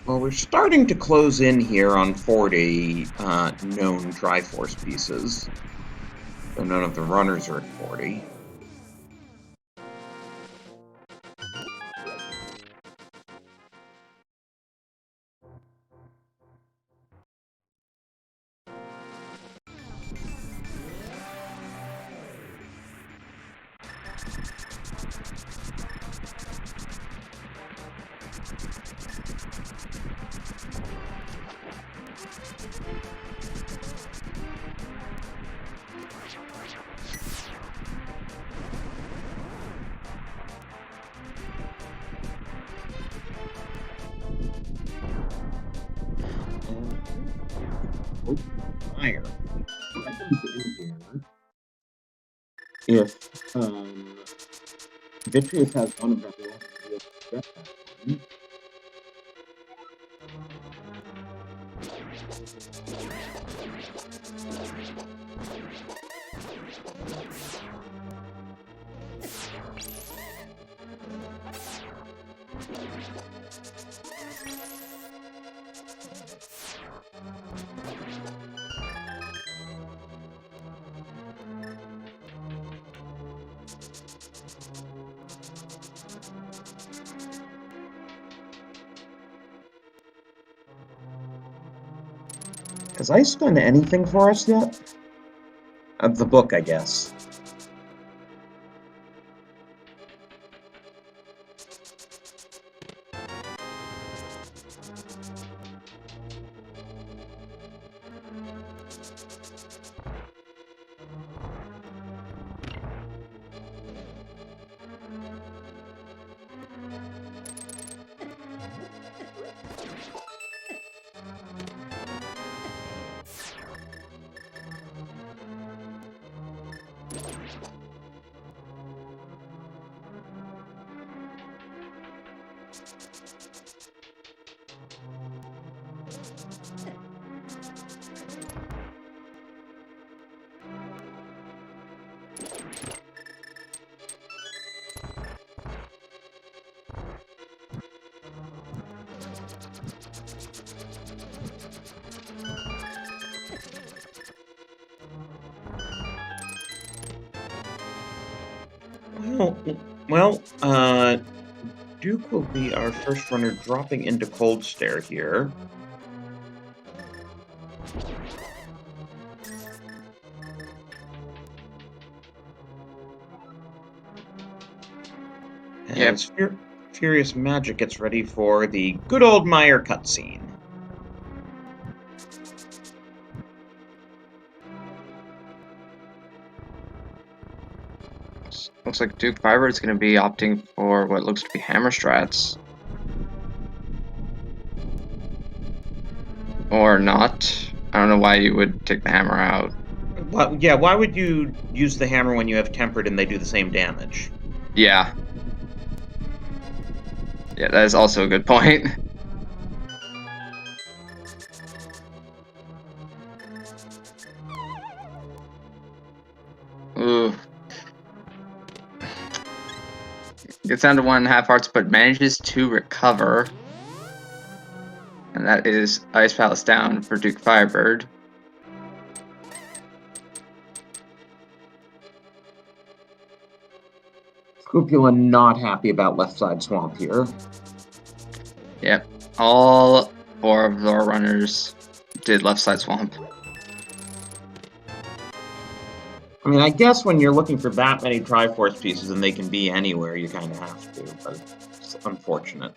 Well, we're starting to close in here on 40 known triforce pieces. So none of the runners are at 40. Fire. If Vitreous has one of them, we'll have to get that one. Has Ice done anything for us yet? Of the book, I guess. Well, Duke will be our first runner dropping into Cold Stare here. As Furious Magic gets ready for the good old Meyer cutscene. Looks like Duke Fiber is going to be opting for what looks to be hammer strats. Or not. I don't know why you would take the hammer out. Well, yeah, why would you use the hammer when you have tempered and they do the same damage? Yeah. Yeah, that is also a good point. Ooh. Gets down to 1.5 hearts, but manages to recover. And that is Ice Palace down for Duke Firebird. Scrupula not happy about left side swamp here. Yep. All 4 of our runners did left side swamp. I mean, I guess when you're looking for that many Triforce pieces and they can be anywhere, you kind of have to, but it's unfortunate.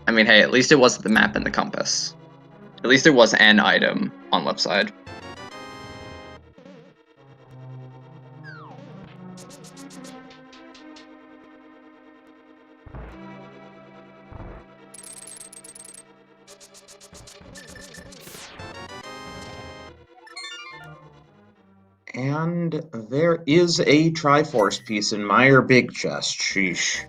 I mean, hey, at least it wasn't the map and the compass. At least there was an item on left side. And there is a Triforce piece in Meyer Big Chest. Sheesh.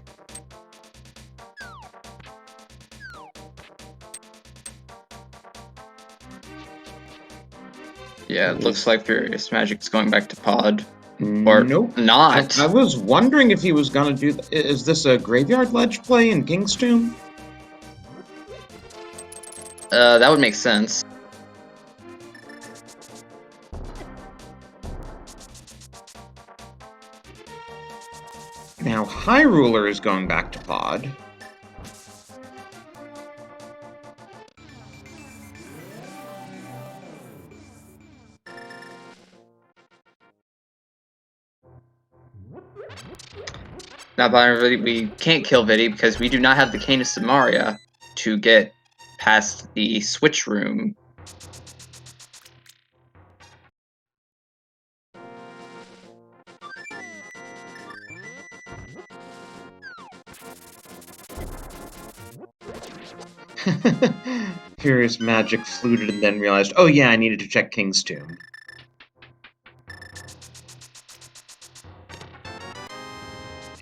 Yeah, it looks like Furious Magic's going back to pod. Or Nope. not. I was wondering if he was gonna do. Is this a graveyard ledge play in King's Tomb? That would make sense. Now, High Ruler is going back to Pod. Now, we can't kill Vidi because we do not have the Cane of Samaria to get past the switch room. Furious Magic fluted and then realized, oh yeah, I needed to check King's Tomb.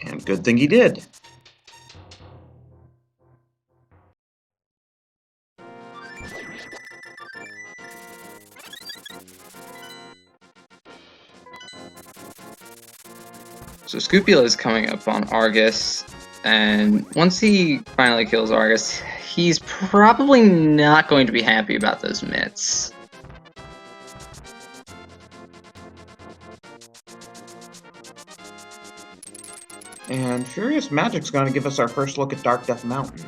And good thing he did. So Scupula is coming up on Argus, and once he finally kills Argus, he's probably not going to be happy about those mitts. And Furious Magic's going to give us our first look at Dark Death Mountain.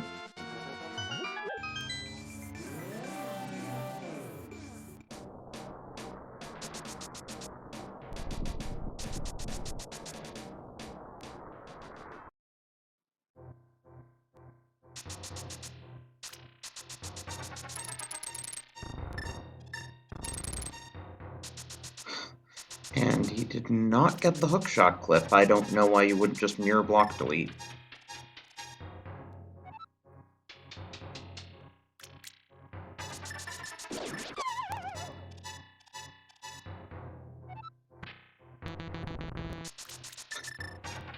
And he did not get the hookshot clip. I don't know why you wouldn't just mirror block delete.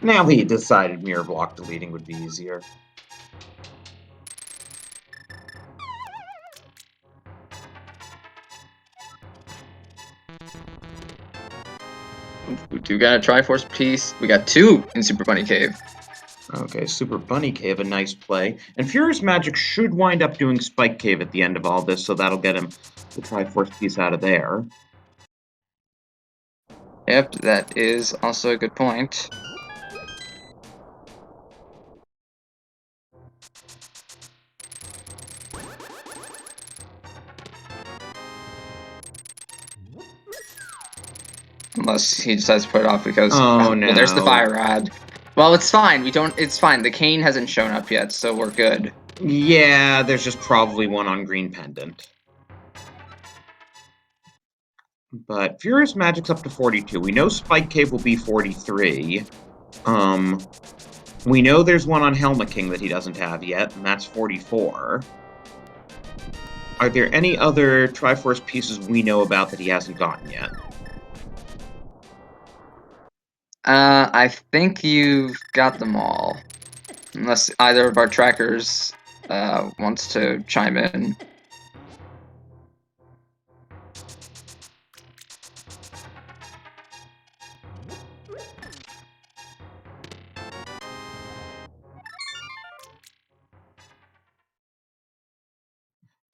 Now he decided mirror block deleting would be easier. We do got a Triforce piece. We got two in Super Bunny Cave. Okay, Super Bunny Cave, a nice play. And Furious Magic should wind up doing Spike Cave at the end of all this, so that'll get him the Triforce piece out of there. Yep, that is also a good point. Unless he decides to put it off because Oh, no. well, there's the fire rod. Well, it's fine. It's fine. The cane hasn't shown up yet, so we're good. Yeah, there's just probably one on Green Pendant. But Furious Magic's up to 42. We know Spike Cave will be 43. We know there's one on Helma King that he doesn't have yet, and that's 44. Are there any other Triforce pieces we know about that he hasn't gotten yet? I think you've got them all. Unless either of our trackers wants to chime in.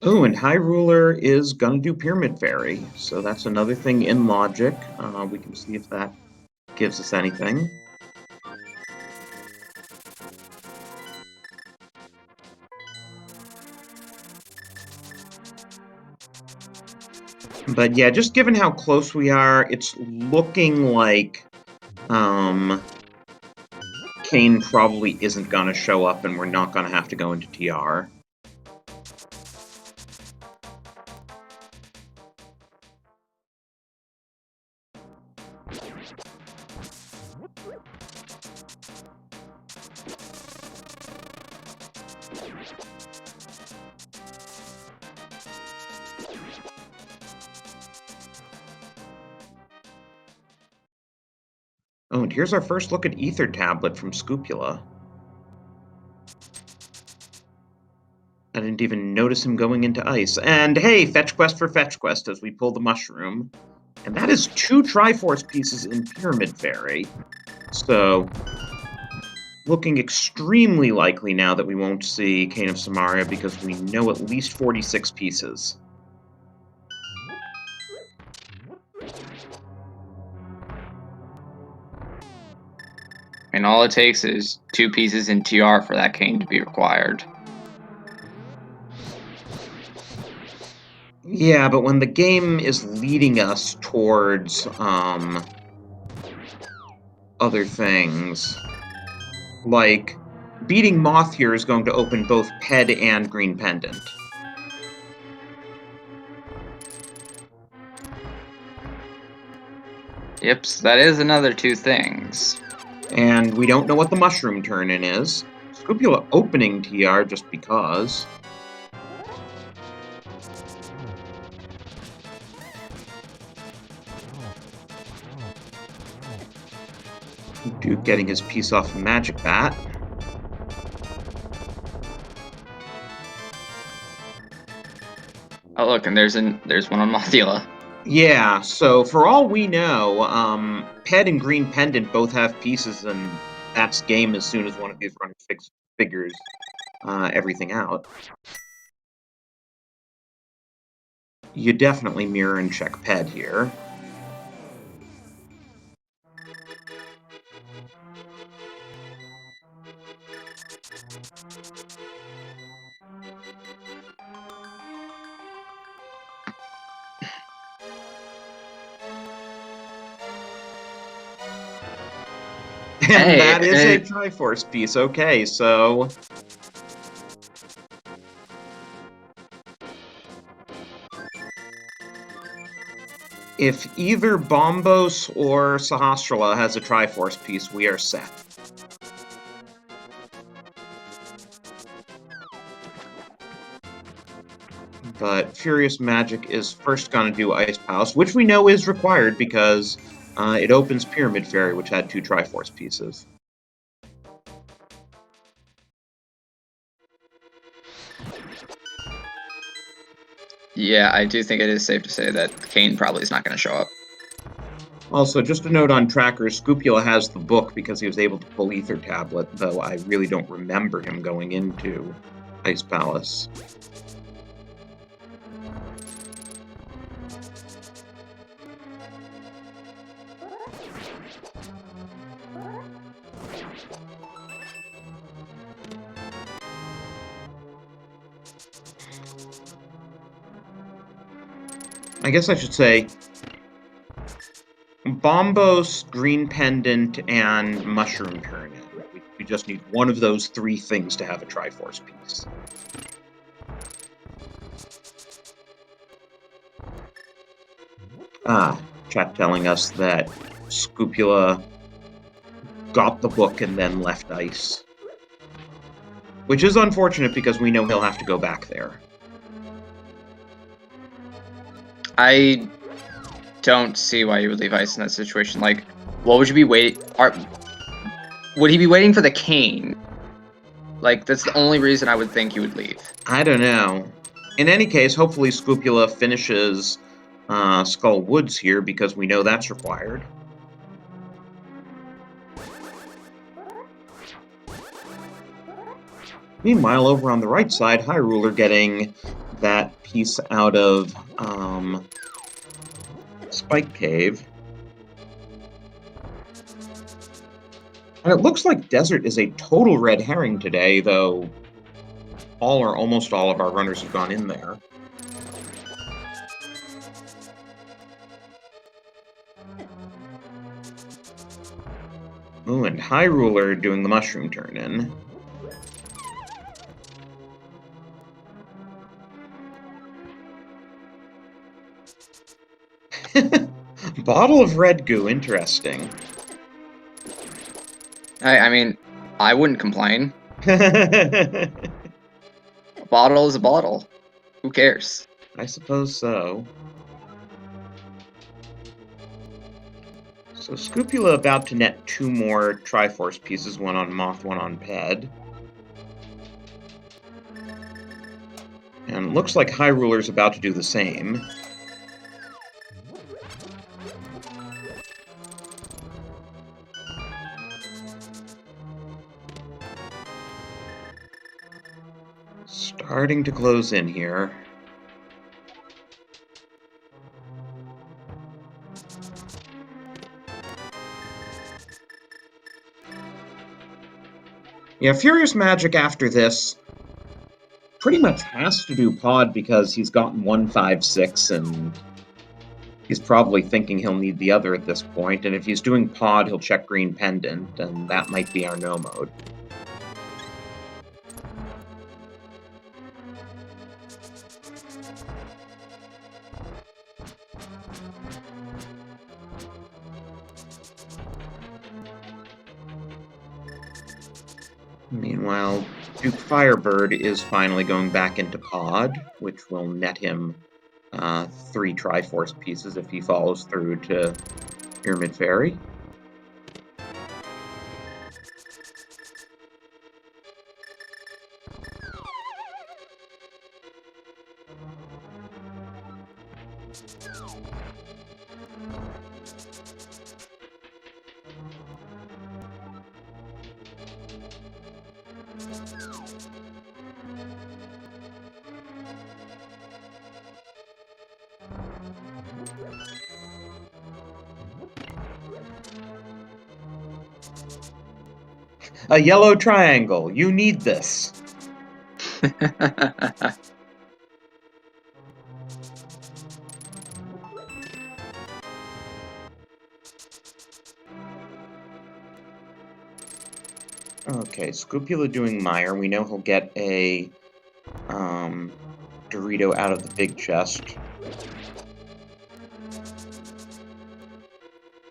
Oh, and High Ruler is gonna do Pyramid Fairy, so that's another thing in Logic. We can see if that gives us anything. But yeah, just given how close we are, it's looking like Kane probably isn't gonna show up and we're not gonna have to go into TR. Oh, and here's our first look at Ether Tablet from Scupula. I didn't even notice him going into ice. And hey, fetch quest for fetch quest as we pull the mushroom. And that is 2 Triforce pieces in Pyramid Fairy. So, looking extremely likely now that we won't see Cane of Samaria because we know at least 46 pieces. And all it takes is 2 pieces in TR for that cane to be required. Yeah, but when the game is leading us towards other things, like beating Moth here is going to open both Ped and Green Pendant. Yep, so that is another 2 things. And we don't know what the Mushroom Turn-In is. Scrupula opening TR just because. Duke getting his piece off of Magic Bat. Oh look, and there's one on Mothula. Yeah, so for all we know, Ped and Green Pendant both have pieces, and that's game as soon as one of these runners figures everything out. You definitely mirror and check Ped here. And Hey, that is a Triforce piece. Okay, so if either Bombos or Sahasrara has a Triforce piece, we are set. But Furious Magic is first going to do Ice Palace, which we know is required because it opens Pyramid Fairy, which had 2 Triforce pieces. yeah, I do think it is safe to say that Kane probably is not going to show up. Also, just a note on trackers, Scupula has the book because he was able to pull Ether Tablet, though I really don't remember him going into Ice Palace. I guess I should say Bombos, Green Pendant, and Mushroom Turn-In. We just need one of those 3 things to have a Triforce piece. Chat telling us that Scupula got the book and then left Ice. Which is unfortunate because we know he'll have to go back there. I don't see why you would leave Ice in that situation. Like, what would you be waiting? Would he be waiting for the cane? Like, that's the only reason I would think he would leave. I don't know. In any case, hopefully Scupula finishes Skull Woods here because we know that's required. Meanwhile, over on the right side, Hyrule getting that piece out of Spike Cave. And it looks like Desert is a total red herring today, though all or almost all of our runners have gone in there. Ooh, and Hyrule doing the Mushroom Turn-In. Bottle of red goo, interesting. I mean, I wouldn't complain. A bottle is a bottle. Who cares? I suppose so. So Scupula about to net 2 more Triforce pieces, one on Moth, one on Ped. And looks like Hyruler's about to do the same. Starting to close in here. Yeah, Furious Magic after this pretty much has to do Pod because he's gotten 156 and he's probably thinking he'll need the other at this point, and if he's doing Pod, he'll check Green Pendant, and that might be our no mode. Meanwhile, Duke Firebird is finally going back into Pod, which will net him 3 Triforce pieces if he follows through to Pyramid Fairy. A yellow triangle. You need this. Okay, Scrupula doing Mire. We know he'll get a Dorito out of the big chest.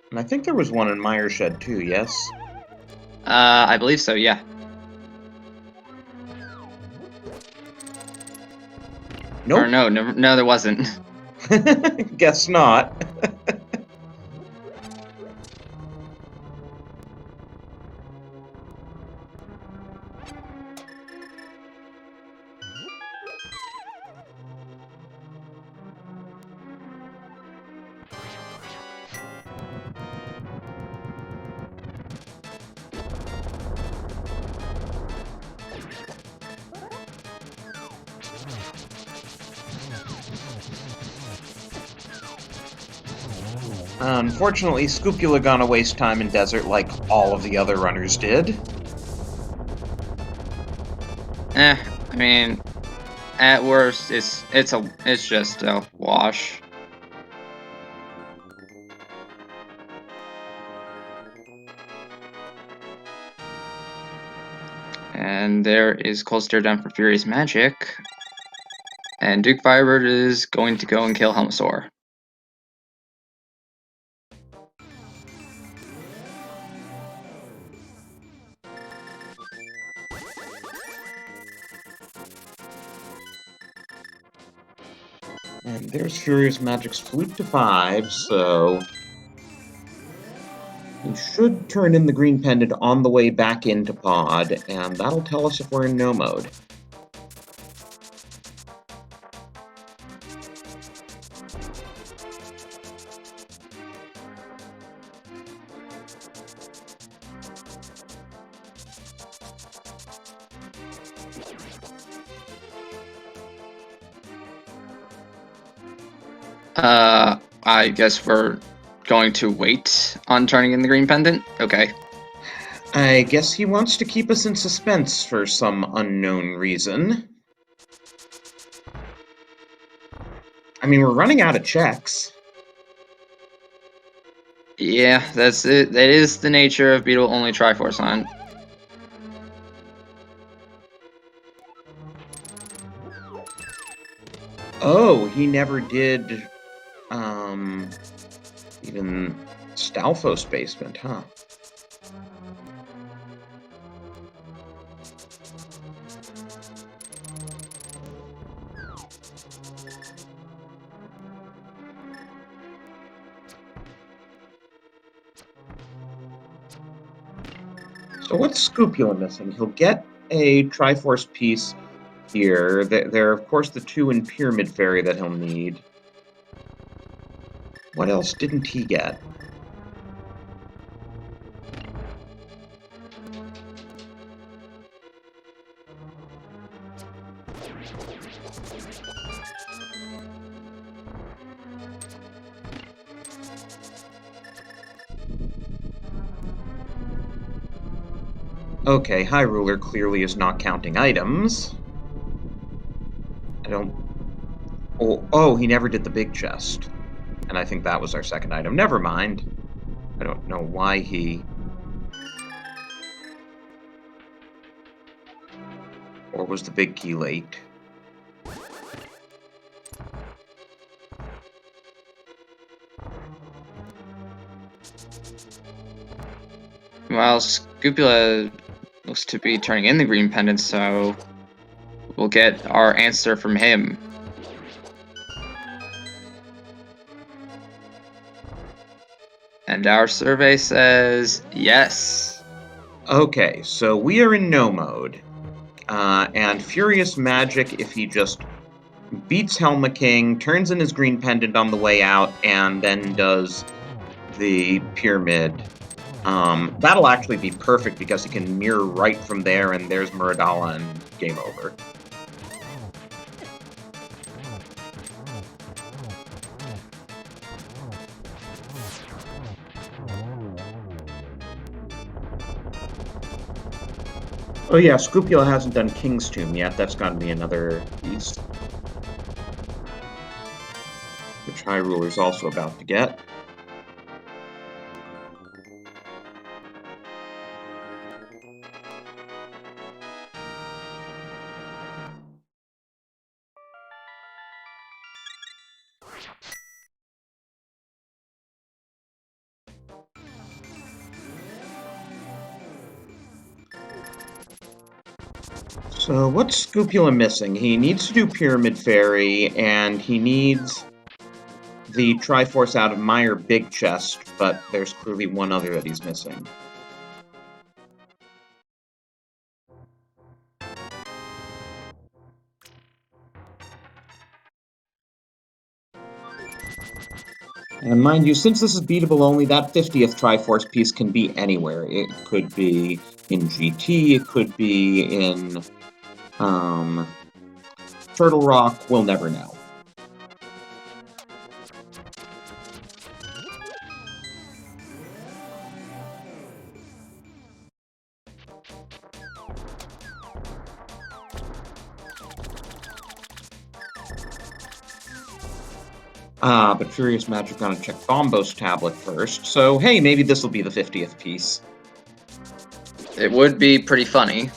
And I think there was one in Mire Shed too, yes? I believe so, yeah. Nope. Or no, there wasn't. Guess not. Unfortunately, Scupula gonna waste time in desert like all of the other runners did. I mean, at worst, it's just a wash. And there is Cold Stare down for Furious Magic. And Duke Firebird is going to go and kill Helmasaur. And there's Furious Magic's Flute to 5, so he should turn in the green pendant on the way back into Pod, and that'll tell us if we're in no mode. I guess we're going to wait on turning in the green pendant? Okay. I guess he wants to keep us in suspense for some unknown reason. I mean, we're running out of checks. Yeah, that's it. That is the nature of Beetle only Triforce Hunt. Oh, he never did, even Stalfos Basement, huh? So what's Scupula missing? He'll get a Triforce piece here. There are, of course, the 2 in Pyramid Fairy that he'll need. What else didn't he get? Okay, High Ruler clearly is not counting items. I don't... Oh, he never did the big chest. And I think that was our second item. Never mind. I don't know why he... Or was the big key late? Well, Scupula looks to be turning in the green pendant, so we'll get our answer from him. And our survey says yes. Okay, so we are in no mode. And Furious Magic, if he just beats Helma King, turns in his green pendant on the way out, and then does the pyramid. That'll actually be perfect because he can mirror right from there, and there's Muradala and game over. Oh yeah, Scupula hasn't done King's Tomb yet. That's got to be another piece. Which High Ruler's also about to get. So what's Scupula missing? He needs to do Pyramid Fairy, and he needs the Triforce out of Meyer Big Chest, but there's clearly one other that he's missing. And mind you, since this is beatable only, that 50th Triforce piece can be anywhere. It could be in GT, it could be in Turtle Rock, we'll never know. But Furious Magic gonna check Bombos Tablet first, so hey, maybe this will be the 50th piece. It would be pretty funny.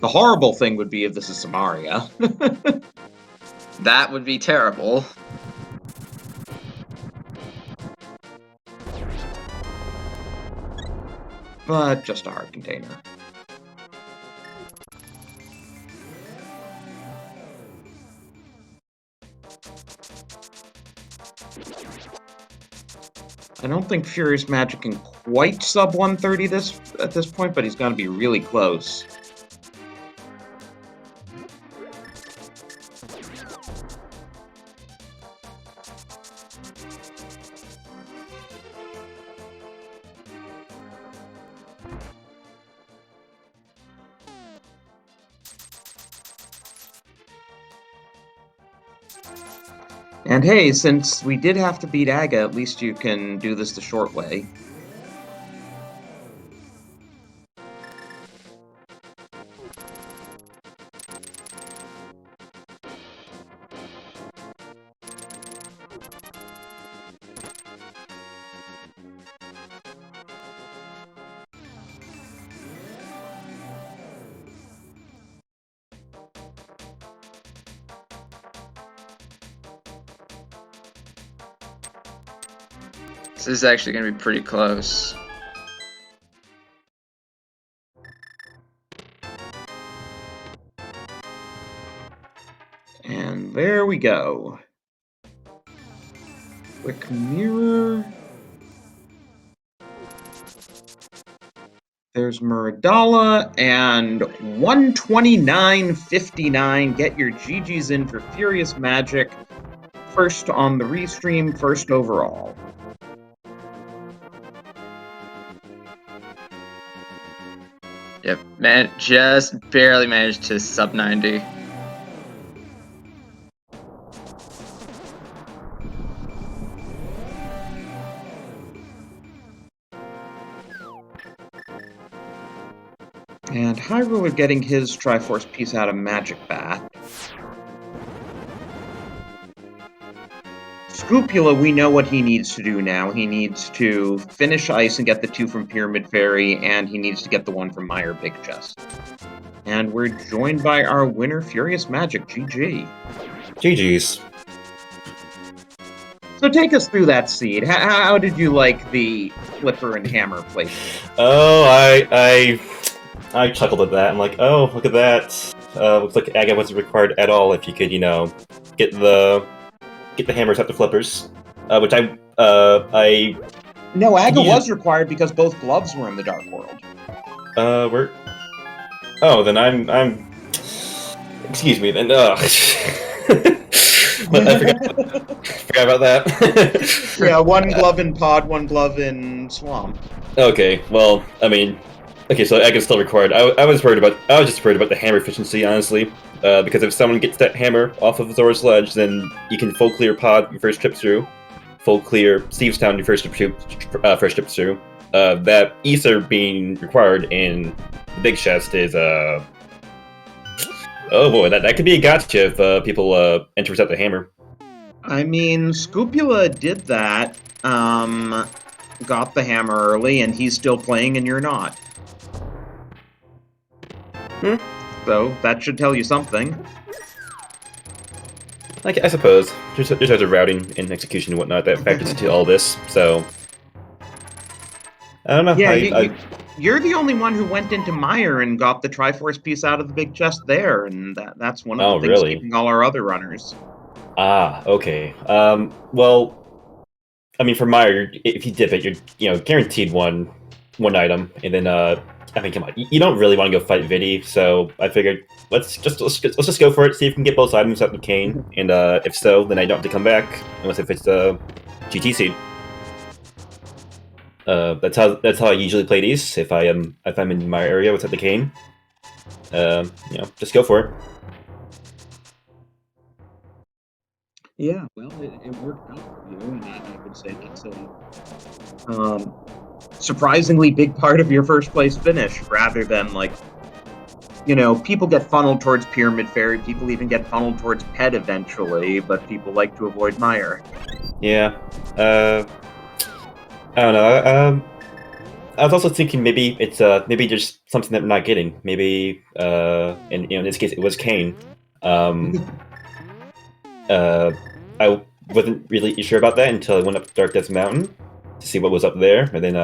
The horrible thing would be if this is Samaria. That would be terrible. But just a heart container. I don't think Furious Magic can quite sub 130 at this point, but he's got to be really close. And hey, since we did have to beat Aga, at least you can do this the short way. This is actually going to be pretty close. And there we go. Quick mirror. There's Muradala, and 129.59. Get your GGs in for Furious Magic. First on the restream, first overall. Yep, man, just barely managed to sub 90. And Hyrule getting his Triforce piece out of Magic Bat. Scupula, we know what he needs to do now. He needs to finish Ice and get the 2 from Pyramid Fairy, and he needs to get the 1 from Meyer Big Chest. And we're joined by our winner, Furious Magic. GG. GG's. So take us through that seed. How did you like the flipper and hammer placement? Oh, I chuckled at that. I'm like, oh, look at that. Looks like Aga wasn't required at all if you could, you know, get the hammers out the flippers. Which No, Aga was required because both gloves were in the Dark World. Where? Oh, then I'm. Excuse me, then. But I forgot about that. Yeah, 1 glove in Pod, 1 glove in Swamp. Okay, well, I mean, okay, so Aga's still required. I was just worried about the hammer efficiency, honestly, because if someone gets that hammer off of Zora's Ledge, then you can full clear Pod your first trip through, full clear Steve's Town your first trip through. That Ether being required in the Big Chest is oh boy, that could be a gotcha if people enter without the hammer. I mean, Scupula did that, got the hammer early, and he's still playing and you're not. So, that should tell you something. I suppose. There's other routing and execution and whatnot that factors into all this, so... I don't know. Yeah, you're the only one who went into Meyer and got the Triforce piece out of the Big Chest there, and that's one of the things keeping all our other runners. Ah, okay. Well, I mean, for Meyer, if you dip it, you're guaranteed one item, and then I mean, come on, you don't really want to go fight Vidi, so I figured let's just go for it, see if we can get both items out of the cane, and if so, then I don't have to come back unless if it's a GT seed. That's how I usually play these. If I'm in my area without the cane, just go for it. Yeah, well, it worked out for you, and I would say that's a surprisingly big part of your first place finish, rather than people get funneled towards Pyramid Fairy, people even get funneled towards Pet eventually, but people like to avoid Meyer. Yeah. I don't know. I was also thinking maybe it's maybe there's something that we're not getting. Maybe in this case it was Kane. I wasn't really sure about that until I went up to Dark Death Mountain to see what was up there, and then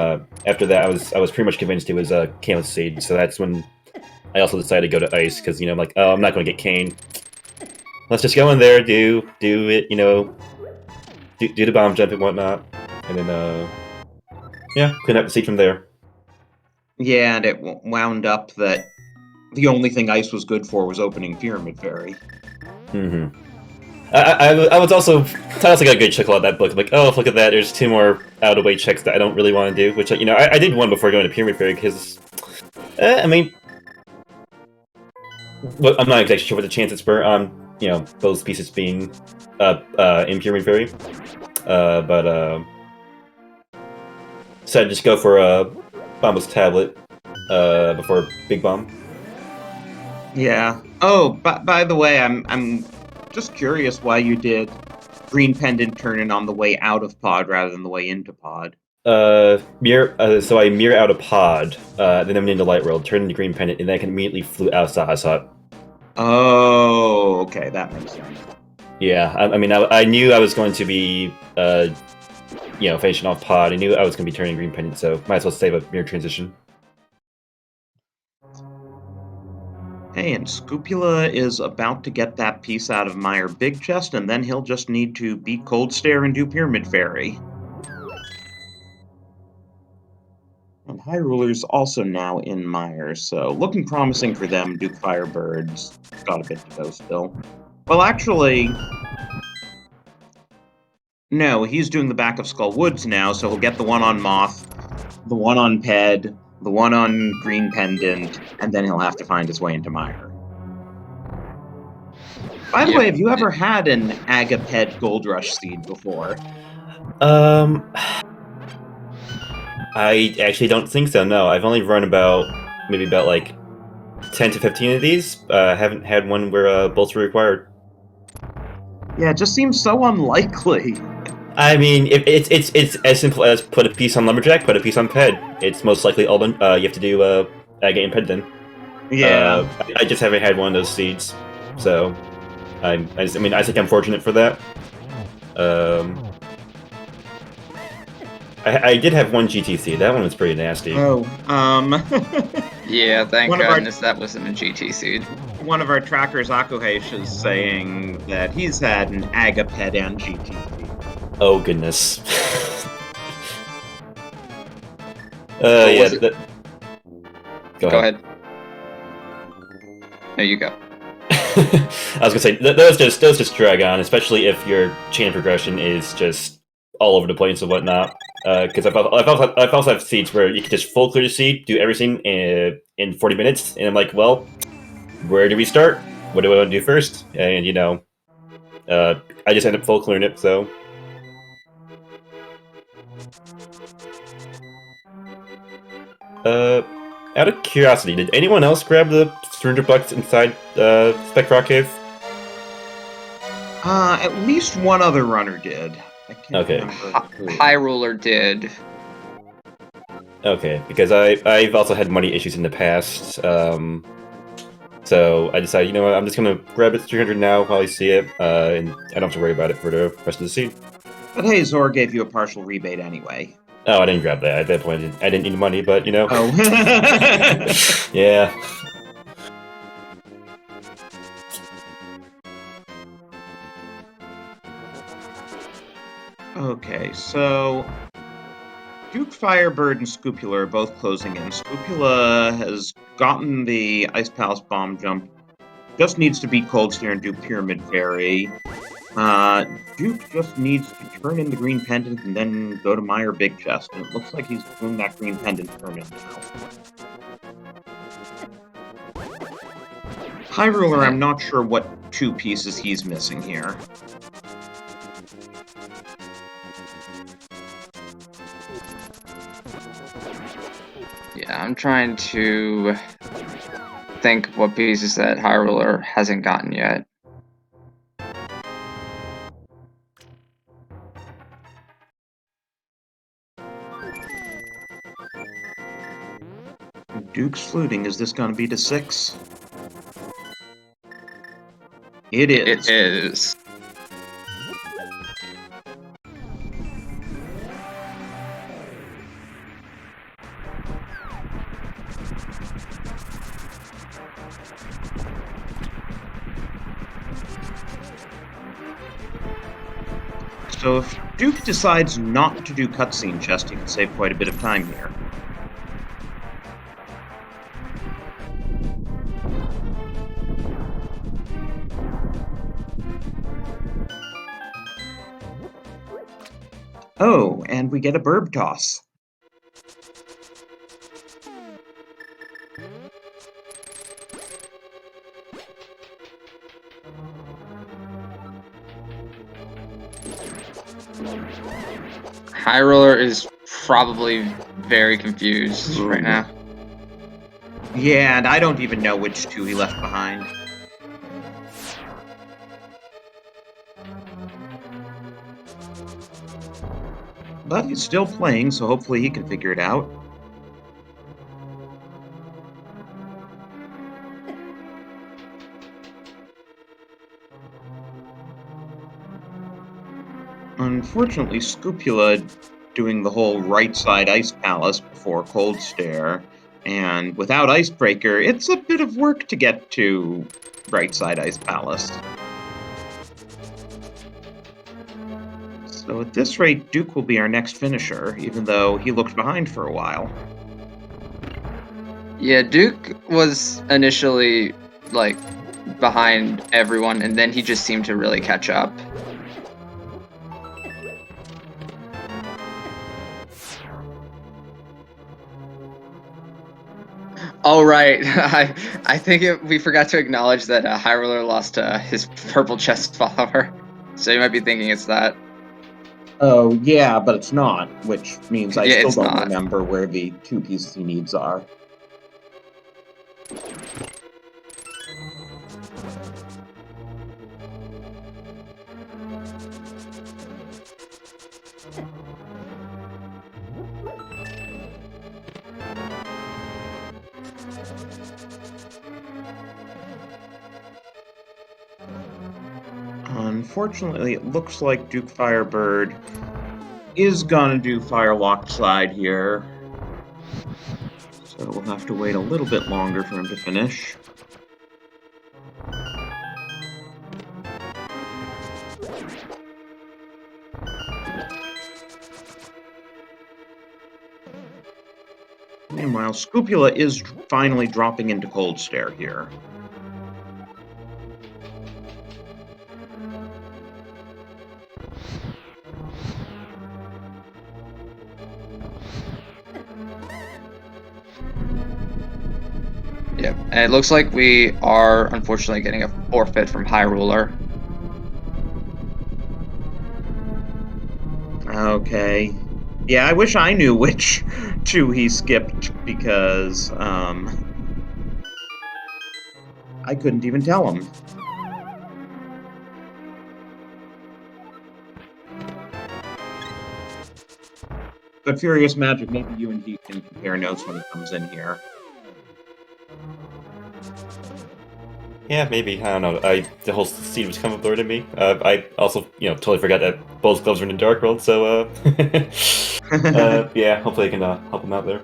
after that I was pretty much convinced it was Kane's Seed. So that's when I also decided to go to Ice because I'm like, oh, I'm not going to get Kane. Let's just go in there, do it, do the bomb jump and whatnot, and then couldn't have the seed from there. Yeah, and it wound up that the only thing Ice was good for was opening Pyramid Fairy. Mm-hmm. I was also got a good chuckle at that book. I'm like, oh, look at that. There's 2 more out-of-way checks that I don't really want to do, which I did one before going to Pyramid Fairy because, I mean, well, I'm not exactly sure what the chances were on those pieces being in Pyramid Fairy, but so I just go for a Bombus Tablet before Big Bomb. Yeah. Oh, by the way, I'm just curious why you did Green Pendant turn-in on the way out of Pod rather than the way into Pod. So I mirror out of Pod, then I went into Light World, turned into Green Pendant, and then I can immediately flew out Sahasat. Oh, okay, that makes sense. Yeah, I mean, I knew I was going to be, finishing off Pod. I knew I was going to be turning Green Pendant, so might as well save a mirror transition. Hey, and Scupula is about to get that piece out of Meyer Big Chest, and then he'll just need to beat Cold Stare and do Pyramid Fairy. And High Ruler's also now in Mire, so looking promising for them. Duke Firebird's got a bit to go still. Well, actually, no, he's doing the back of Skull Woods now, so he'll get the one on Moth, the one on Ped, the one on Green Pendant, and then he'll have to find his way into Mire. By the way, have you ever had an Agaped Gold Rush seed before? I actually don't think so, no. I've only run maybe about like 10 to 15 of these. Haven't had one where bolts were required. Yeah, it just seems so unlikely. I mean, it's as simple as put a piece on Lumberjack, put a piece on Ped. It's most likely all you have to do Agate and Ped then. Yeah. I just haven't had one of those seeds, so I think I'm fortunate for that. I did have one GTC. That one was pretty nasty. Oh, Yeah, thank goodness that wasn't a GT seed. One of our trackers, Akuhesh, is saying that he's had an Agaped and GTC. Oh, goodness. Yeah. Go ahead. No, you go. I was gonna say those just drag on, especially if your chain progression is just all over the place and whatnot. Because I've also had seeds where you can just full clear the seed, do everything in 40 minutes, and I'm like, well, where do we start? What do I want to do first? And I just end up full clearing it. So. Out of curiosity, did anyone else grab the $300 inside Spec Rock Cave? At least one other runner did. I can't remember who. High Ruler did. Okay, because I've also had money issues in the past, so I decided, you know what, I'm just gonna grab it 300 now while I see it, and I don't have to worry about it for the rest of the seed. But hey, Zor gave you a partial rebate anyway. Oh, I didn't grab that. At that point, I didn't need the money, but, Oh. Yeah. Okay, so Duke Firebird and Scupula are both closing in. Scupula has gotten the Ice Palace bomb jump. Just needs to beat Cold Stare and do Pyramid Fairy. Duke just needs to turn in the Green Pendant and then go to Mire Big Chest. And it looks like he's doing that Green Pendant turn in now. High Ruler, I'm not sure what two pieces he's missing here. Yeah, I'm trying to think what pieces that High Ruler hasn't gotten yet. Duke's fluting. Is this going to be to 6? It is. It is. So if Duke decides not to do cutscene chest, he can save quite a bit of time here. Oh, and we get a burb toss. High Roller is probably very confused right now. Yeah, and I don't even know which two he left behind. But he's still playing, so hopefully he can figure it out. Unfortunately, Scupula doing the whole right side Ice Palace before Cold Stare, and without Icebreaker, it's a bit of work to get to right side Ice Palace. So at this rate, Duke will be our next finisher, even though he looked behind for a while. Yeah, Duke was initially like behind everyone, and then he just seemed to really catch up. Oh right, I think we forgot to acknowledge that High Roller lost his purple chest follower, so you might be thinking it's that. Oh, yeah, but it's not, which means I Yeah, still it's don't not. remember where the 2 pieces he needs are. Unfortunately, it looks like Duke Firebird is gonna do Firelock Slide here. So we'll have to wait a little bit longer for him to finish. Meanwhile, Scupula is finally dropping into Cold Stare here. Yep, and it looks like we are unfortunately getting a forfeit from High Ruler. Okay. Yeah, I wish I knew which 2 he skipped because I couldn't even tell him. But Furious Magic, maybe you and he can compare notes when he comes in here. Yeah, maybe. I don't know. The whole scene was kind of blurred to me. I also, totally forgot that both gloves were in Dark World, so yeah, hopefully I can help him out there.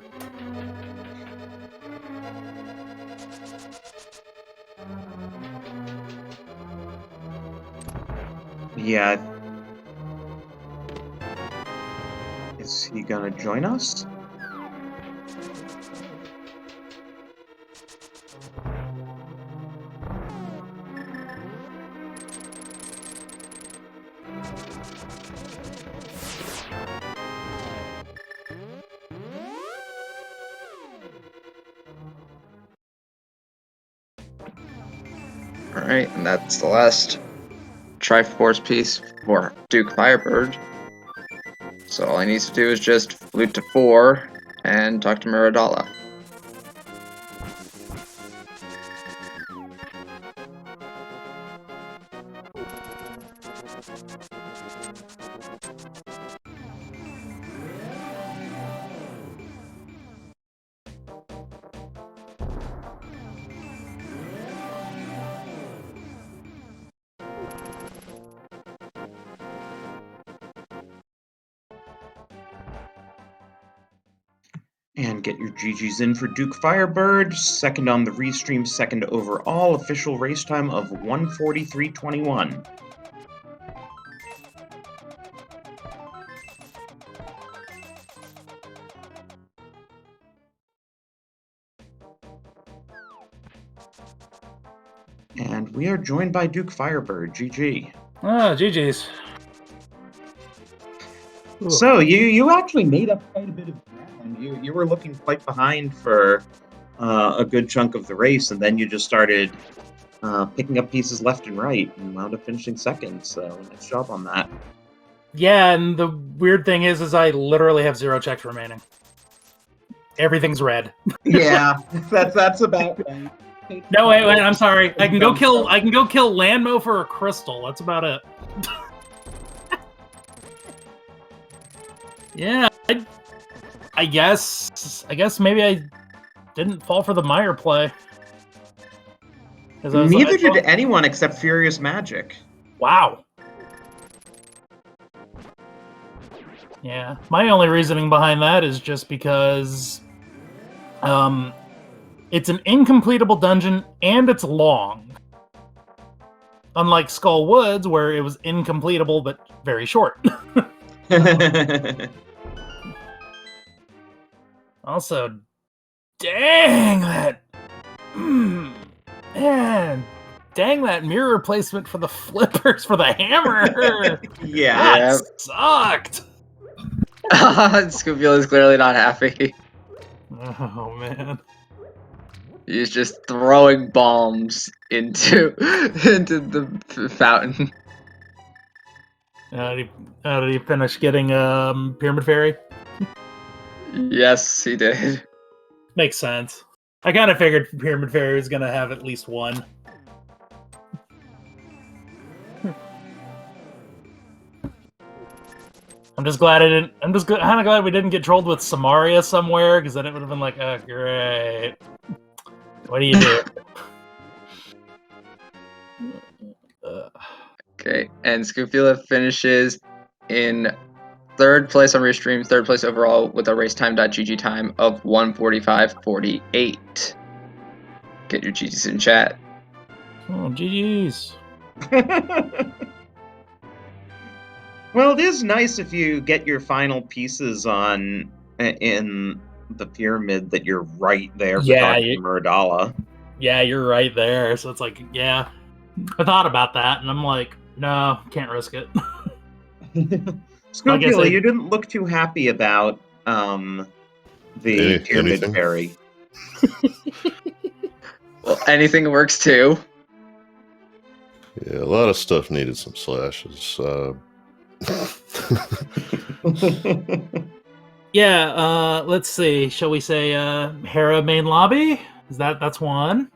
Yeah. Is he gonna join us? Alright, and that's the last triforce piece for Duke Firebird. So all he needs to do is just flute to 4 and talk to Muradala. And get your GGs in for Duke Firebird, second on the restream, second overall, official race time of 1:43.21. And we are joined by Duke Firebird. GG. Ah, GG's. Ooh. So you actually made up quite a bit of ground. You were looking quite behind for a good chunk of the race, and then you just started picking up pieces left and right, and wound up finishing second. So nice job on that. Yeah, and the weird thing is I literally have 0 checks remaining. Everything's red. Yeah, that's about right. No, wait, I'm sorry. I can go kill Landmo for a crystal. That's about it. Yeah, I guess maybe I didn't fall for the Meyer play. Neither did anyone except Furious Magic. Wow. Yeah, my only reasoning behind that is just because it's an incompletable dungeon and it's long. Unlike Skull Woods, where it was incompletable but very short. Also, Dang that. Man. Dang that mirror replacement for the flippers for the hammer. Yeah. That sucked. Scoopiel is clearly not happy. Oh man. He's just throwing bombs into the fountain. Did he finish getting Pyramid Fairy? Yes, he did. Makes sense. I kind of figured Pyramid Fairy was gonna have at least one. I'm just glad I didn't. I'm just kind of glad we didn't get trolled with Samaria somewhere, because then it would have been like, oh great. What do you do? Okay, and Scoopula finishes in 3rd place on Restream, 3rd place overall with a racetime.gg time of 1:45.48. Get your GGs in chat. Oh, GG's. Well, it is nice if you get your final pieces on in the pyramid that you're right there for Dr. Muradala. Yeah, you're right there. So it's like, yeah. I thought about that, and I'm like, no, can't risk it. Scoopula, you didn't look too happy about the Pyramid Fairy. Well, anything works too. Yeah, a lot of stuff needed some slashes. Yeah, let's see. Shall we say Hera main lobby? That's one?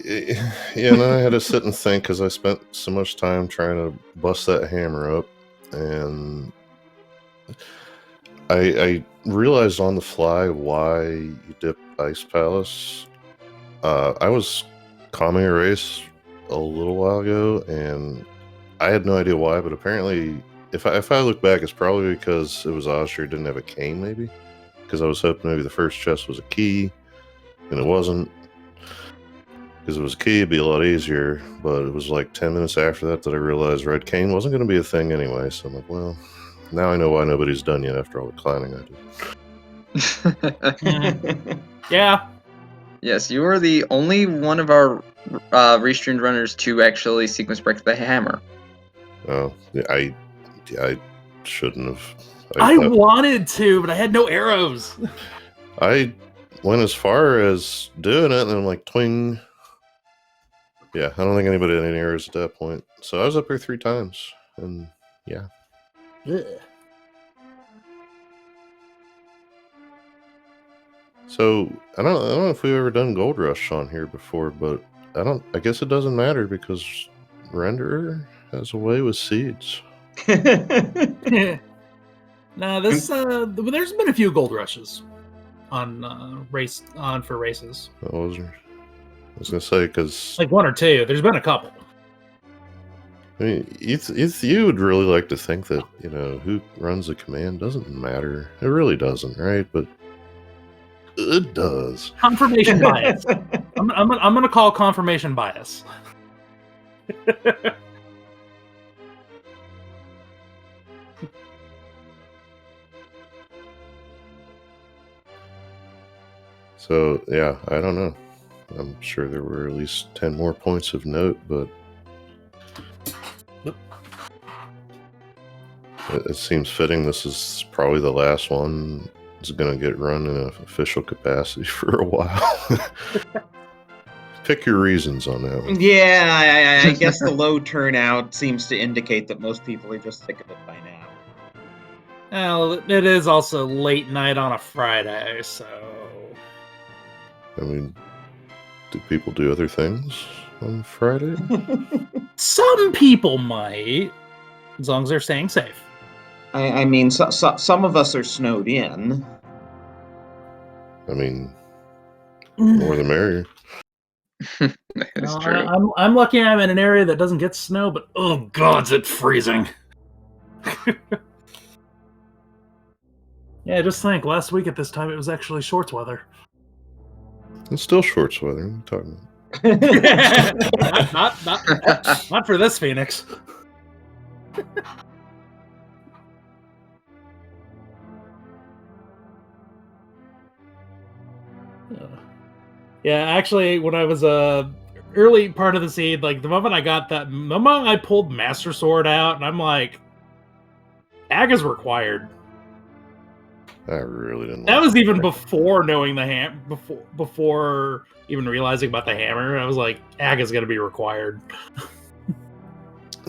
Yeah, and then I had to sit and think because I spent so much time trying to bust that hammer up, and I realized on the fly why you dip Ice Palace. I was calming a race a little while ago, and I had no idea why, but apparently, if I look back, it's probably because it was Osher didn't have a cane, maybe, because I was hoping maybe the first chest was a key, and it wasn't. Because it was a key, it'd be a lot easier, but it was like 10 minutes after that I realized Red Cane wasn't going to be a thing anyway, so I'm like, well, now I know why nobody's done yet after all the clowning I did. Yeah. Yes, you were the only one of our restreamed runners to actually sequence break the hammer. Oh, yeah, I shouldn't have. I wanted to, but I had no arrows. I went as far as doing it, and I'm like, twing. Yeah, I don't think anybody had any arrows at that point. So I was up here 3 times, and yeah. Ugh. So I don't know if we've ever done Gold Rush on here before, but I guess it doesn't matter because Renderer has a way with seeds. No, there's been a few Gold Rushes on for races. Oh, was there? I was gonna say because like 1 or 2. There's been a couple. I mean, you would really like to think that who runs the command doesn't matter. It really doesn't, right? But it does. Confirmation bias. I'm gonna call confirmation bias. So yeah, I don't know. I'm sure there were at least 10 more points of note, but it seems fitting. This is probably the last one. It's going to get run in an official capacity for a while. Pick your reasons on that one. Yeah, I guess the low turnout seems to indicate that most people are just sick of it by now. Well, it is also late night on a Friday, so... I mean, do people do other things on Friday? Some people might, as long as they're staying safe. I mean, some of us are snowed in. I mean, more the merrier. That's true. I'm lucky I'm in an area that doesn't get snow, but oh god, is it freezing. Yeah, just think, last week at this time it was actually shorts weather. It's still shorts weather. What are you talking about? not for this Phoenix. Yeah, actually, when I was early part of the seed, like the moment I pulled Master Sword out, and I'm like, Aga's required. I really didn't. That like was the even trigger. before knowing the before even realizing about the hammer. I was like, Aga's gonna be required.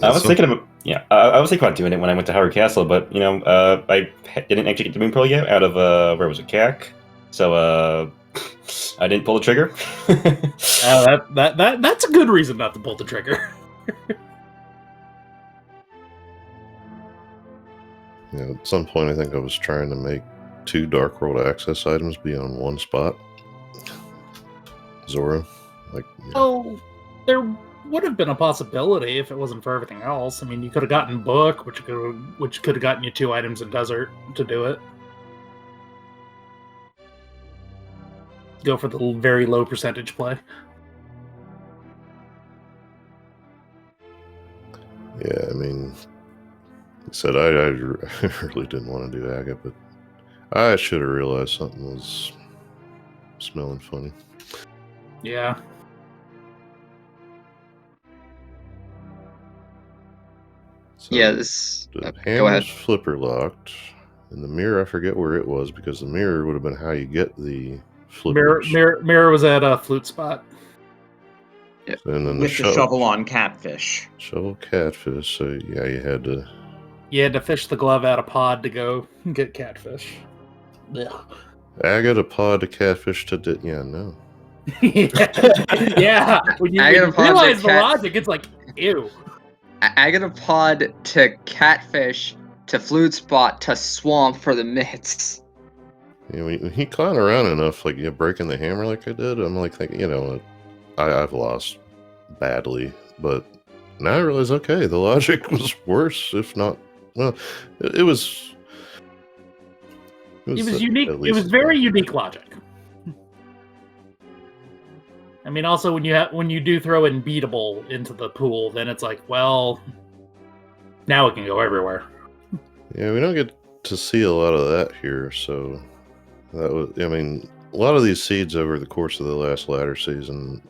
I was thinking about I was thinking about doing it when I went to Howard Castle, but I didn't actually get the Moon Pearl yet out of where was it, CAC? So I didn't pull the trigger. That's a good reason not to pull the trigger. At some point, I think I was trying to make 2 Dark World access items be on one spot. Zora, Oh, there would have been a possibility if it wasn't for everything else. I mean, you could have gotten Book, which could have gotten you 2 items in Desert to do it. Go for the very low percentage play. Yeah, I mean, like I said, I really didn't want to do Aga, but I should have realized something was smelling funny. Yeah. So Yeah, the go hammer's ahead. flipper locked, and the mirror, I forget where it was, because the mirror would have been how you get the flippers. Mirror was at a flute spot. And then With the shovel on catfish. Shovel catfish, so yeah, you had to... You had to fish the glove out of pod to go get catfish. Yeah. Aga to pod to catfish to... yeah, no. Yeah. When you realize the logic, it's like, ew. Agatapod to catfish to flute spot to swamp for the mitts. Yeah, when he clowned around enough, like breaking the hammer like I did, I'm like thinking, I've lost badly, but now I realize, okay, the logic was worse, if not, well, it was unique. It was very unique logic. I mean, also when you do throw in beatable into the pool, then it's like, well, now it can go everywhere. Yeah, we don't get to see a lot of that here, so that was, I mean, a lot of these seeds over the course of the last ladder season,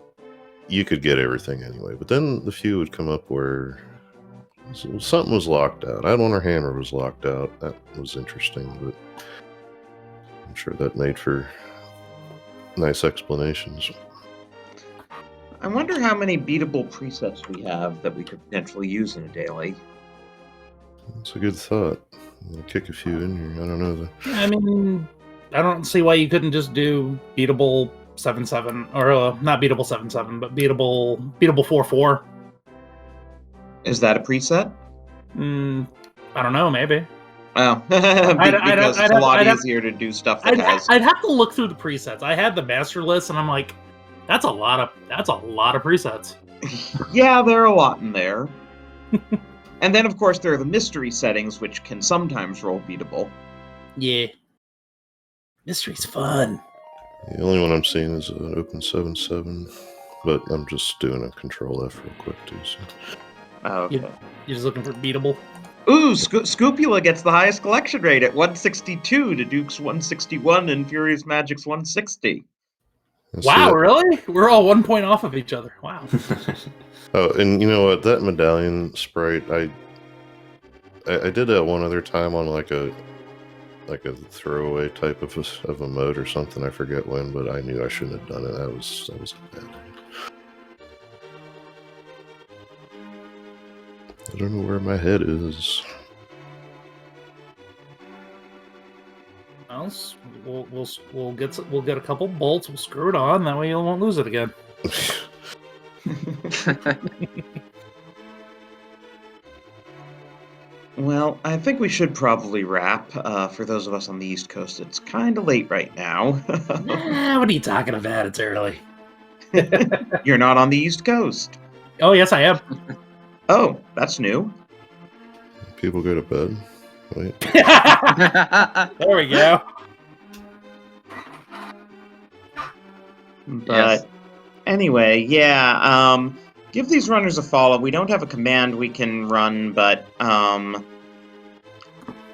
you could get everything anyway, but then the few would come up where something was locked out. I don't know, hammer was locked out. That was interesting, but I'm sure that made for nice explanations. I wonder how many beatable presets we have that we could potentially use in a daily. That's a good thought. I'll kick a few in here. I don't know. I mean, I don't see why you couldn't just do beatable 7/7, or not beatable 7/7, but beatable 4/4. Is that a preset? I don't know, maybe. Oh, because it's a lot easier to do stuff that I'd have to look through the presets. I had the master list, and I'm like, that's a lot of presets. Yeah, there are a lot in there. And then, of course, there are the mystery settings, which can sometimes roll beatable. Yeah. Mystery's fun. The only one I'm seeing is an open 7/7, but I'm just doing a control F real quick, too. So. Oh, okay. You're just looking for beatable? Ooh, Scoopula gets the highest collection rate at 162 to Duke's 161 and Furious Magic's 160. Wow, really? We're all 1 point off of each other. Wow. Oh, and you know what? That medallion sprite, I did that one other time on like a throwaway type of a mode or something. I forget when, but I knew I shouldn't have done it. That was bad. I don't know where my head is. Well, we'll get a couple bolts. We'll screw it on. That way you won't lose it again. Well, I think we should probably wrap. For those of us on the East Coast, it's kind of late right now. What are you talking about? It's early. You're not on the East Coast. Oh, yes, I am. Oh, that's new. People go to bed. Wait. There we go. But anyway, yeah, give these runners a follow. We don't have a command we can run, but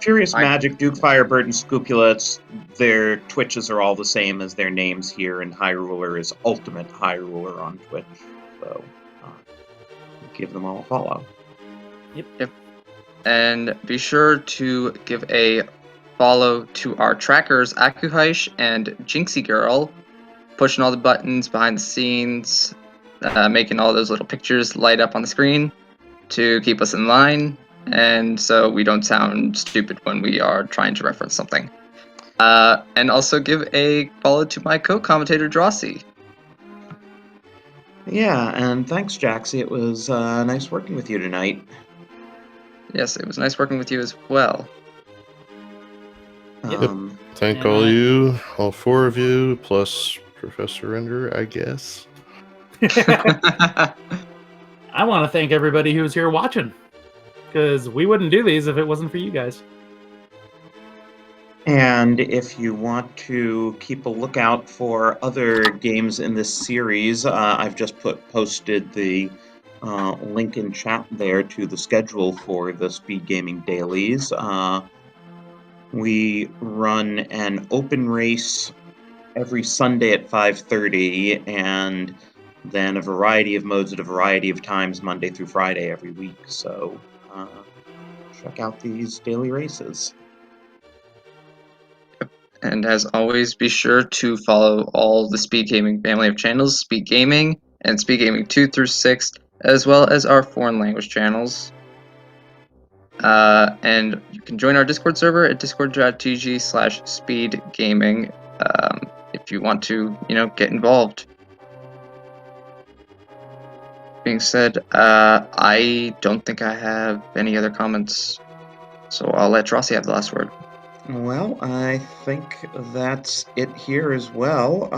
Furious Magic, Duke Firebird, and Scupulus, their Twitches are all the same as their names here, and High Ruler is Ultimate High Ruler on Twitch. So give them all a follow. Yep. And be sure to give a follow to our trackers, Akuhaish and Jinxie Girl, pushing all the buttons behind the scenes, making all those little pictures light up on the screen to keep us in line, and so we don't sound stupid when we are trying to reference something. And also give a follow to my co-commentator, Drossi. Yeah, and thanks, Jaxie. It was nice working with you tonight. Yes, it was nice working with you as well. Thank all you, all 4 of you, plus Professor Render, I guess. I want to thank everybody who's here watching, because we wouldn't do these if it wasn't for you guys. And if you want to keep a lookout for other games in this series, I've just posted the link in chat there to the schedule for the Speed Gaming Dailies. We run an open race every Sunday at 5:30, and then a variety of modes at a variety of times, Monday through Friday every week. So check out these daily races. And as always, be sure to follow all the Speed Gaming family of channels, Speed Gaming and Speed Gaming 2 through 6, as well as our foreign language channels. And you can join our Discord server at discord.gg/speedgaming if you want to, get involved. Being said, I don't think I have any other comments, so I'll let Drossi have the last word. Well, I think that's it here as well.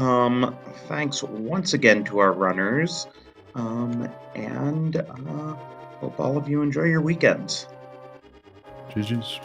Thanks once again to our runners, and hope all of you enjoy your weekends. GG's.